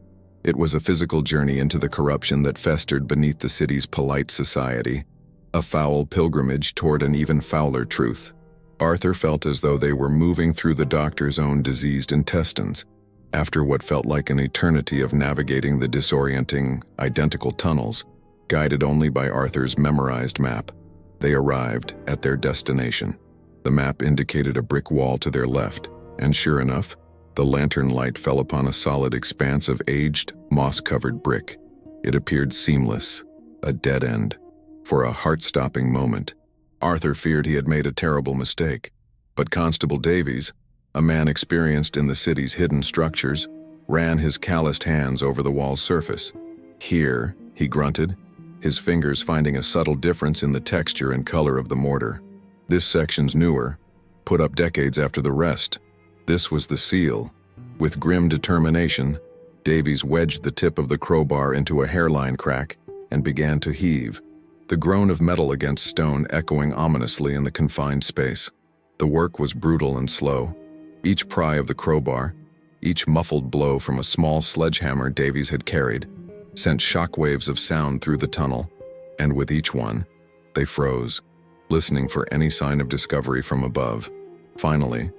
It was a physical journey into the corruption that festered beneath the city's polite society, a foul pilgrimage toward an even fouler truth. Arthur felt as though they were moving through the doctor's own diseased intestines. After what felt like an eternity of navigating the disorienting, identical tunnels, guided only by Arthur's memorized map, they arrived at their destination. The map indicated a brick wall to their left, and sure enough, the lantern light fell upon a solid expanse of aged, moss-covered brick. It appeared seamless, a dead end. For a heart-stopping moment, Arthur feared he had made a terrible mistake. But Constable Davies, a man experienced in the city's hidden structures, ran his calloused hands over the wall's surface. "Here," he grunted, his fingers finding a subtle difference in the texture and color of the mortar. "This section's newer, put up decades after the rest. This was the seal." With grim determination, Davies wedged the tip of the crowbar into a hairline crack and began to heave, the groan of metal against stone echoing ominously in the confined space. The work was brutal and slow. Each pry of the crowbar, each muffled blow from a small sledgehammer Davies had carried, sent shockwaves of sound through the tunnel, and with each one, they froze, listening for any sign of discovery from above. Finally,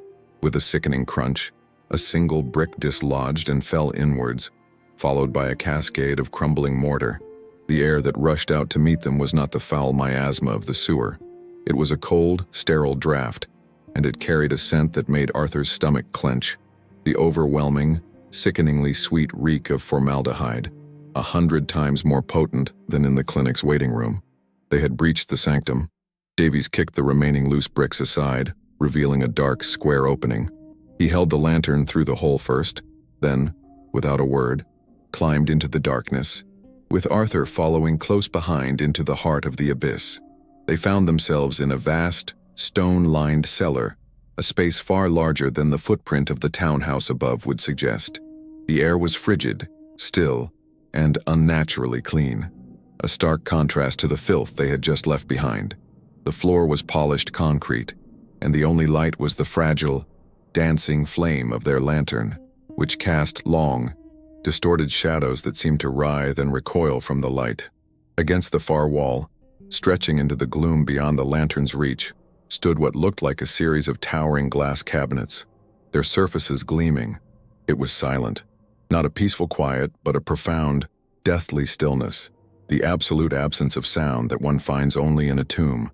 with a sickening crunch, a single brick dislodged and fell inwards, followed by a cascade of crumbling mortar. The air that rushed out to meet them was not the foul miasma of the sewer. It was a cold, sterile draft, and it carried a scent that made Arthur's stomach clench, the overwhelming, sickeningly sweet reek of formaldehyde, 100 times more potent than in the clinic's waiting room. They had breached the sanctum. Davies kicked the remaining loose bricks aside, revealing a dark, square opening. He held the lantern through the hole first, then, without a word, climbed into the darkness, with Arthur following close behind into the heart of the abyss. They found themselves in a vast, stone-lined cellar, a space far larger than the footprint of the townhouse above would suggest. The air was frigid, still, and unnaturally clean, a stark contrast to the filth they had just left behind. The floor was polished concrete, and the only light was the fragile, dancing flame of their lantern, which cast long, distorted shadows that seemed to writhe and recoil from the light. Against the far wall, stretching into the gloom beyond the lantern's reach, stood what looked like a series of towering glass cabinets, their surfaces gleaming. It was silent. Not a peaceful quiet, but a profound, deathly stillness, the absolute absence of sound that one finds only in a tomb.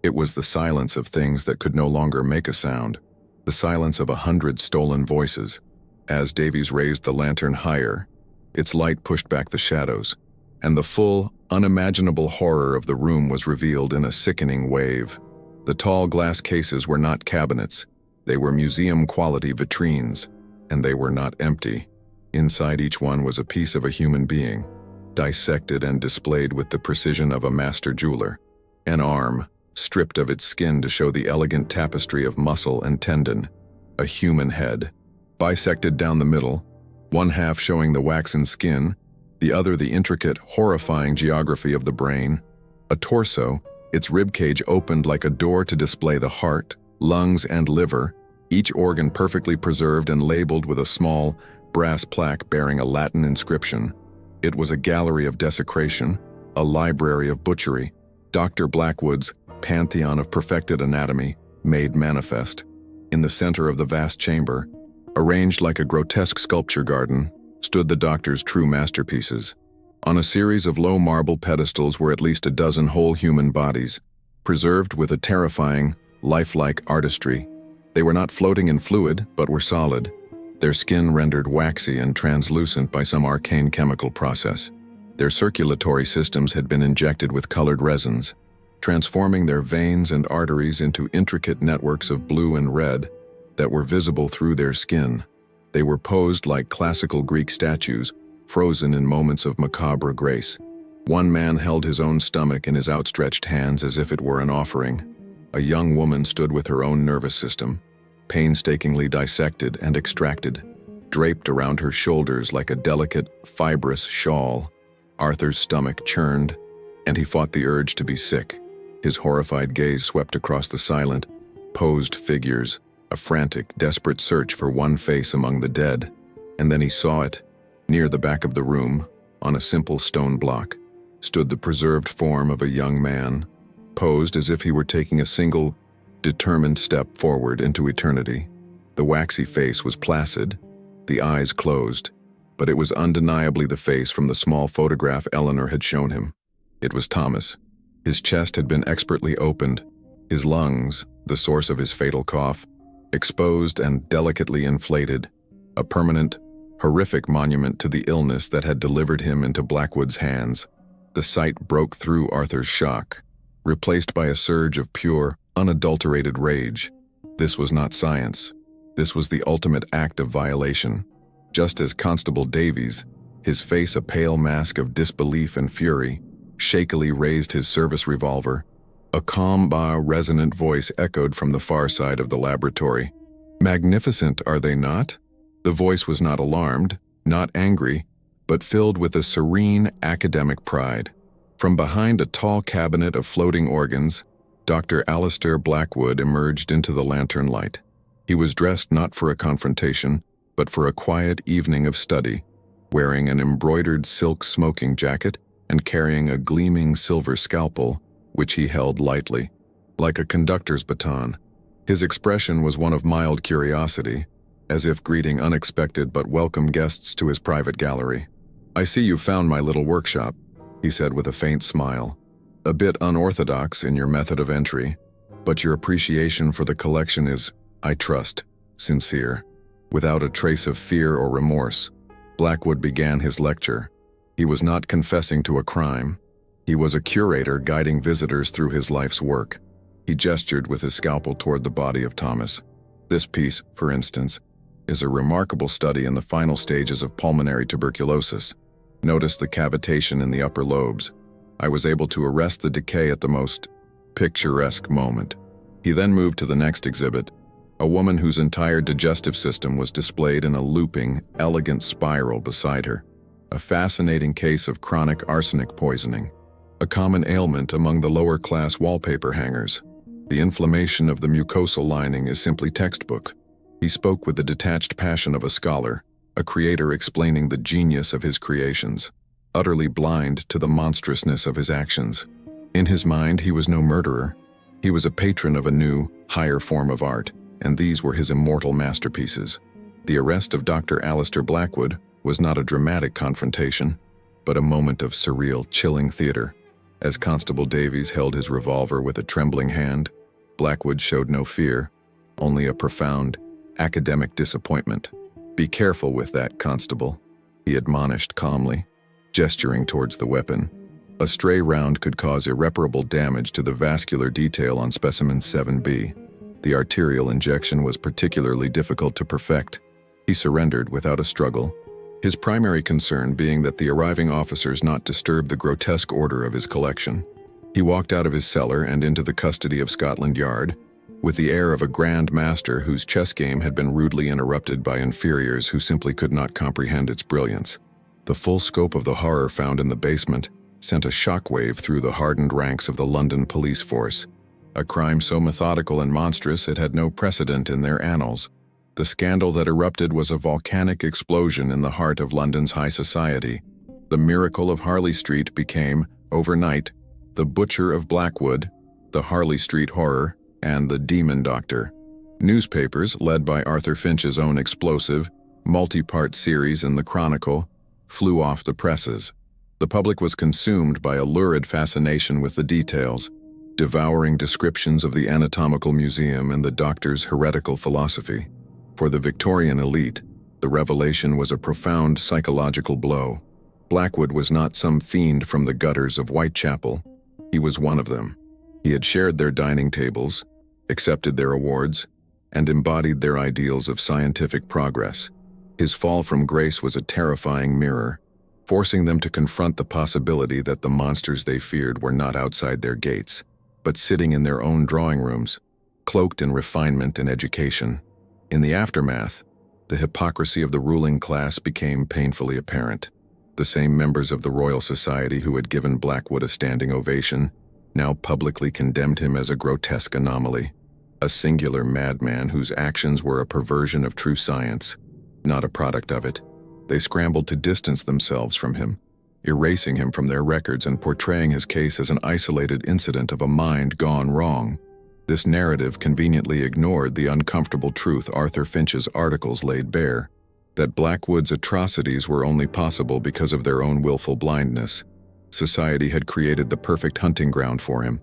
It was the silence of things that could no longer make a sound, the silence of 100 stolen voices. As Davies raised the lantern higher, its light pushed back the shadows, and the full, unimaginable horror of the room was revealed in a sickening wave. The tall glass cases were not cabinets, they were museum-quality vitrines, and they were not empty. Inside each one was a piece of a human being, dissected and displayed with the precision of a master jeweler. An arm, stripped of its skin to show the elegant tapestry of muscle and tendon. A human head, bisected down the middle, one half showing the waxen skin, the other the intricate, horrifying geography of the brain. A torso, its ribcage opened like a door to display the heart, lungs, and liver, each organ perfectly preserved and labeled with a small, brass plaque bearing a Latin inscription. It was a gallery of desecration, a library of butchery, Dr. Blackwood's pantheon of perfected anatomy made manifest. In the center of the vast chamber, arranged like a grotesque sculpture garden, stood the doctor's true masterpieces. On a series of low marble pedestals were at least a dozen whole human bodies, preserved with a terrifying, lifelike artistry. They were not floating in fluid, but were solid, their skin rendered waxy and translucent by some arcane chemical process. Their circulatory systems had been injected with colored resins, transforming their veins and arteries into intricate networks of blue and red that were visible through their skin. They were posed like classical Greek statues, frozen in moments of macabre grace. One man held his own stomach in his outstretched hands as if it were an offering. A young woman stood with her own nervous system, painstakingly dissected and extracted, draped around her shoulders like a delicate, fibrous shawl. Arthur's stomach churned, and he fought the urge to be sick. His horrified gaze swept across the silent, posed figures, a frantic, desperate search for one face among the dead. And then he saw it. Near the back of the room, on a simple stone block, stood the preserved form of a young man, posed as if he were taking a single, determined step forward into eternity. The waxy face was placid, the eyes closed, but it was undeniably the face from the small photograph Eleanor had shown him. It was Thomas. His chest had been expertly opened, his lungs, the source of his fatal cough, exposed and delicately inflated, a permanent, horrific monument to the illness that had delivered him into Blackwood's hands. The sight broke through Arthur's shock, replaced by a surge of pure, unadulterated rage. This was not science. This was the ultimate act of violation. Just as Constable Davies, his face a pale mask of disbelief and fury, shakily raised his service revolver, a calm, resonant voice echoed from the far side of the laboratory. "Magnificent, are they not?" The voice was not alarmed, not angry, but filled with a serene academic pride. From behind a tall cabinet of floating organs, Dr. Alistair Blackwood emerged into the lantern light. He was dressed not for a confrontation, but for a quiet evening of study, wearing an embroidered silk smoking jacket and carrying a gleaming silver scalpel, which he held lightly, like a conductor's baton. His expression was one of mild curiosity, as if greeting unexpected but welcome guests to his private gallery. "I see you found my little workshop," he said with a faint smile. "A bit unorthodox in your method of entry, but your appreciation for the collection is, I trust, sincere." Without a trace of fear or remorse, Blackwood began his lecture. He was not confessing to a crime. He was a curator guiding visitors through his life's work. He gestured with his scalpel toward the body of Thomas. "This piece, for instance, is a remarkable study in the final stages of pulmonary tuberculosis. Notice the cavitation in the upper lobes. I was able to arrest the decay at the most picturesque moment." He then moved to the next exhibit, a woman whose entire digestive system was displayed in a looping, elegant spiral beside her. A fascinating case of chronic arsenic poisoning, a common ailment among the lower-class wallpaper hangers. The inflammation of the mucosal lining is simply textbook. He spoke with the detached passion of a scholar, a creator explaining the genius of his creations, utterly blind to the monstrousness of his actions. In his mind, he was no murderer. He was a patron of a new, higher form of art, and these were his immortal masterpieces. The arrest of Dr. Alistair Blackwood was not a dramatic confrontation, but a moment of surreal, chilling theater. As Constable Davies held his revolver with a trembling hand, Blackwood showed no fear, only a profound, academic disappointment. "Be careful with that, Constable," he admonished calmly, gesturing towards the weapon. A stray round could cause irreparable damage to the vascular detail on specimen 7B. The arterial injection was particularly difficult to perfect. He surrendered without a struggle, his primary concern being that the arriving officers not disturb the grotesque order of his collection. He walked out of his cellar and into the custody of Scotland Yard, with the air of a grand master whose chess game had been rudely interrupted by inferiors who simply could not comprehend its brilliance. The full scope of the horror found in the basement sent a shockwave through the hardened ranks of the London police force. A crime so methodical and monstrous it had no precedent in their annals. The scandal that erupted was a volcanic explosion in the heart of London's high society. The miracle of Harley Street became, overnight, The Butcher of Blackwood, The Harley Street Horror, and The Demon Doctor. Newspapers, led by Arthur Finch's own explosive, multi-part series in the Chronicle, flew off the presses. The public was consumed by a lurid fascination with the details, devouring descriptions of the anatomical museum and the doctor's heretical philosophy. For the Victorian elite, the revelation was a profound psychological blow. Blackwood was not some fiend from the gutters of Whitechapel. He was one of them. He had shared their dining tables, accepted their awards, and embodied their ideals of scientific progress. His fall from grace was a terrifying mirror, forcing them to confront the possibility that the monsters they feared were not outside their gates, but sitting in their own drawing rooms, cloaked in refinement and education. In the aftermath, the hypocrisy of the ruling class became painfully apparent. The same members of the Royal Society who had given Blackwood a standing ovation now publicly condemned him as a grotesque anomaly, a singular madman whose actions were a perversion of true science, not a product of it. They scrambled to distance themselves from him, erasing him from their records and portraying his case as an isolated incident of a mind gone wrong. This narrative conveniently ignored the uncomfortable truth Arthur Finch's articles laid bare, that Blackwood's atrocities were only possible because of their own willful blindness. Society had created the perfect hunting ground for him,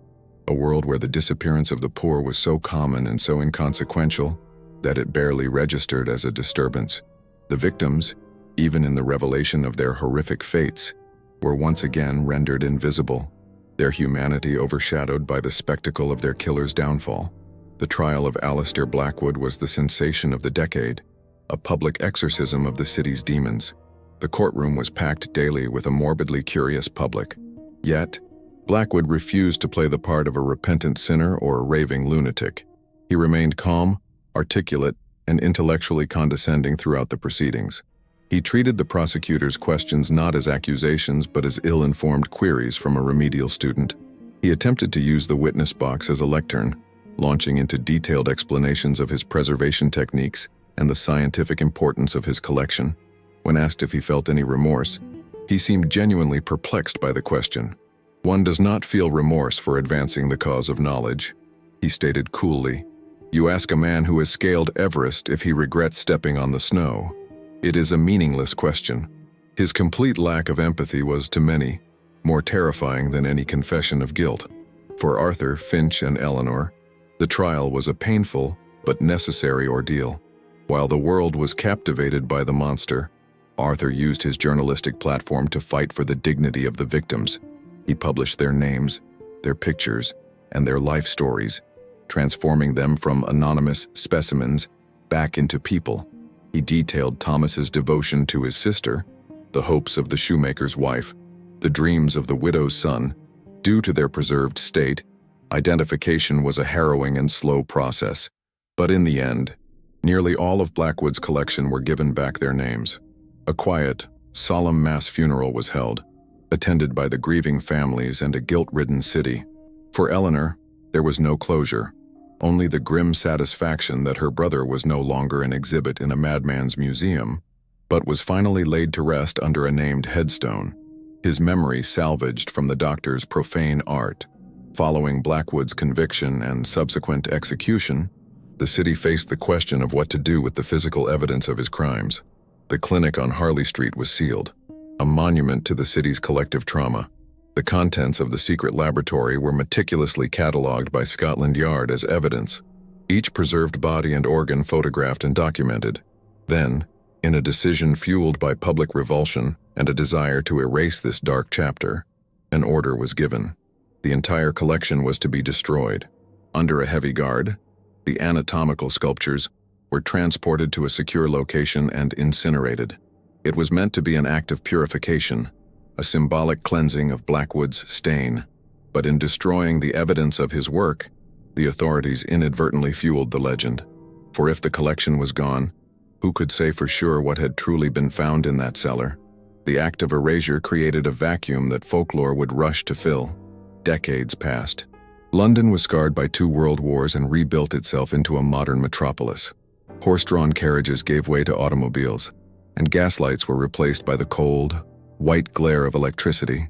a world where the disappearance of the poor was so common and so inconsequential that it barely registered as a disturbance. The victims, even in the revelation of their horrific fates, were once again rendered invisible, their humanity overshadowed by the spectacle of their killer's downfall. The trial of Alistair Blackwood was the sensation of the decade, a public exorcism of the city's demons. The courtroom was packed daily with a morbidly curious public. Yet, Blackwood refused to play the part of a repentant sinner or a raving lunatic. He remained calm, articulate, and intellectually condescending throughout the proceedings. He treated the prosecutor's questions not as accusations but as ill-informed queries from a remedial student. He attempted to use the witness box as a lectern, launching into detailed explanations of his preservation techniques and the scientific importance of his collection. When asked if he felt any remorse, he seemed genuinely perplexed by the question. "One does not feel remorse for advancing the cause of knowledge," he stated coolly. "You ask a man who has scaled Everest if he regrets stepping on the snow. It is a meaningless question." His complete lack of empathy was, to many, more terrifying than any confession of guilt. For Arthur, Finch, and Eleanor, the trial was a painful but necessary ordeal. While the world was captivated by the monster, Arthur used his journalistic platform to fight for the dignity of the victims. He published their names, their pictures, and their life stories, transforming them from anonymous specimens back into people. He detailed Thomas's devotion to his sister, the hopes of the shoemaker's wife, the dreams of the widow's son. Due to their preserved state, identification was a harrowing and slow process. But in the end, nearly all of Blackwood's collection were given back their names. A quiet, solemn mass funeral was held, attended by the grieving families and a guilt-ridden city. For Eleanor, there was no closure, only the grim satisfaction that her brother was no longer an exhibit in a madman's museum, but was finally laid to rest under a named headstone, his memory salvaged from the doctor's profane art. Following Blackwood's conviction and subsequent execution, the city faced the question of what to do with the physical evidence of his crimes. The clinic on Harley Street was sealed, a monument to the city's collective trauma. The contents of the secret laboratory were meticulously catalogued by Scotland Yard as evidence, each preserved body and organ photographed and documented. Then, in a decision fueled by public revulsion and a desire to erase this dark chapter, an order was given. The entire collection was to be destroyed. Under a heavy guard, the anatomical sculptures were transported to a secure location and incinerated. It was meant to be an act of purification, a symbolic cleansing of Blackwood's stain. But in destroying the evidence of his work, the authorities inadvertently fueled the legend. For if the collection was gone, who could say for sure what had truly been found in that cellar? The act of erasure created a vacuum that folklore would rush to fill. Decades passed. London was scarred by 2 world wars and rebuilt itself into a modern metropolis. Horse-drawn carriages gave way to automobiles, and gaslights were replaced by the cold, white glare of electricity.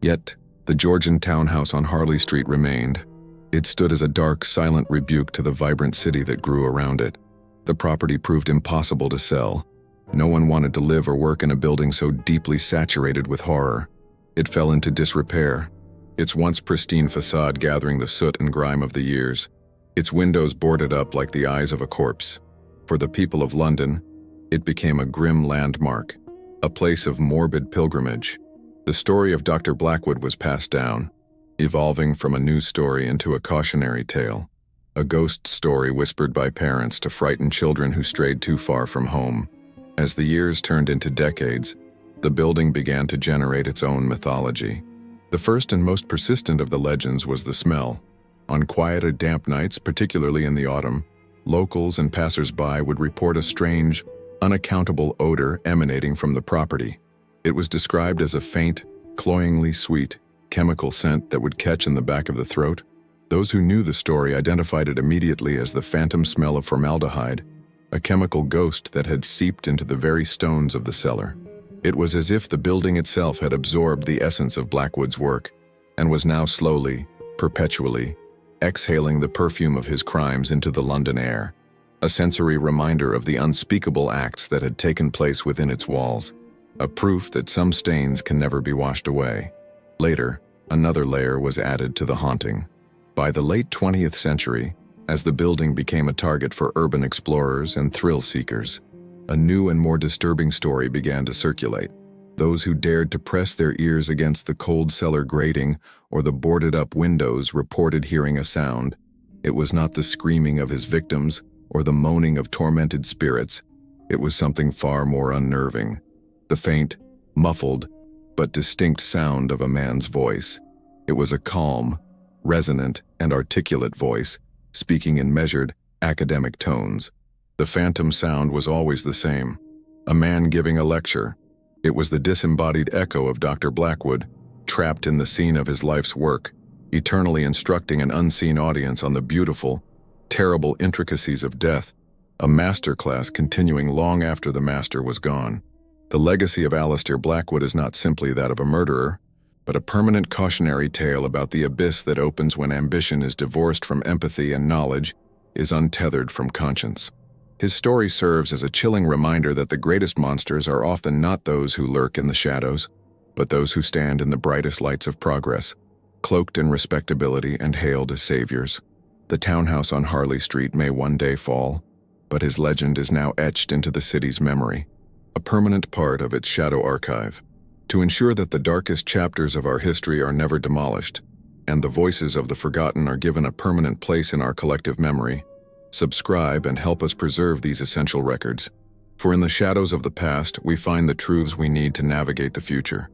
Yet, The Georgian townhouse on Harley Street remained. It stood as a dark, silent rebuke to the vibrant city that grew around it. The property proved impossible to sell. No one wanted to live or work in a building so deeply saturated with horror. It fell into disrepair, its once pristine facade gathering the soot and grime of the years, its windows boarded up like the eyes of a corpse. For the people of London, it became a grim landmark, a place of morbid pilgrimage. The story of Dr. Blackwood was passed down, evolving from a news story into a cautionary tale, a ghost story whispered by parents to frighten children who strayed too far from home. As the years turned into decades, the building began to generate its own mythology. The first and most persistent of the legends was the smell. On quiet, damp nights, particularly in the autumn, locals and passers-by would report a strange, unaccountable odor emanating from the property. It was described as a faint, cloyingly sweet, chemical scent that would catch in the back of the throat. Those who knew the story identified it immediately as the phantom smell of formaldehyde, a chemical ghost that had seeped into the very stones of the cellar. It was as if the building itself had absorbed the essence of Blackwood's work and was now slowly, perpetually, exhaling the perfume of his crimes into the London air, a sensory reminder of the unspeakable acts that had taken place within its walls, a proof that some stains can never be washed away. Later, another layer was added to the haunting. By the late 20th century, as the building became a target for urban explorers and thrill seekers, a new and more disturbing story began to circulate. Those who dared to press their ears against the cold cellar grating or the boarded-up windows reported hearing a sound. It was not the screaming of his victims or the moaning of tormented spirits. It was something far more unnerving. The faint, muffled, but distinct sound of a man's voice. It was a calm, resonant, and articulate voice, speaking in measured, academic tones. The phantom sound was always the same. A man giving a lecture. It was the disembodied echo of Dr. Blackwood, trapped in the scene of his life's work, eternally instructing an unseen audience on the beautiful, terrible intricacies of death, a masterclass continuing long after the master was gone. The legacy of Aleister Blackwood is not simply that of a murderer, but a permanent cautionary tale about the abyss that opens when ambition is divorced from empathy and knowledge is untethered from conscience. His story serves as a chilling reminder that the greatest monsters are often not those who lurk in the shadows, but those who stand in the brightest lights of progress, cloaked in respectability and hailed as saviors. The townhouse on Harley Street may one day fall, but his legend is now etched into the city's memory, a permanent part of its shadow archive. To ensure that the darkest chapters of our history are never demolished, and the voices of the forgotten are given a permanent place in our collective memory, subscribe and help us preserve these essential records. For in the shadows of the past, we find the truths we need to navigate the future.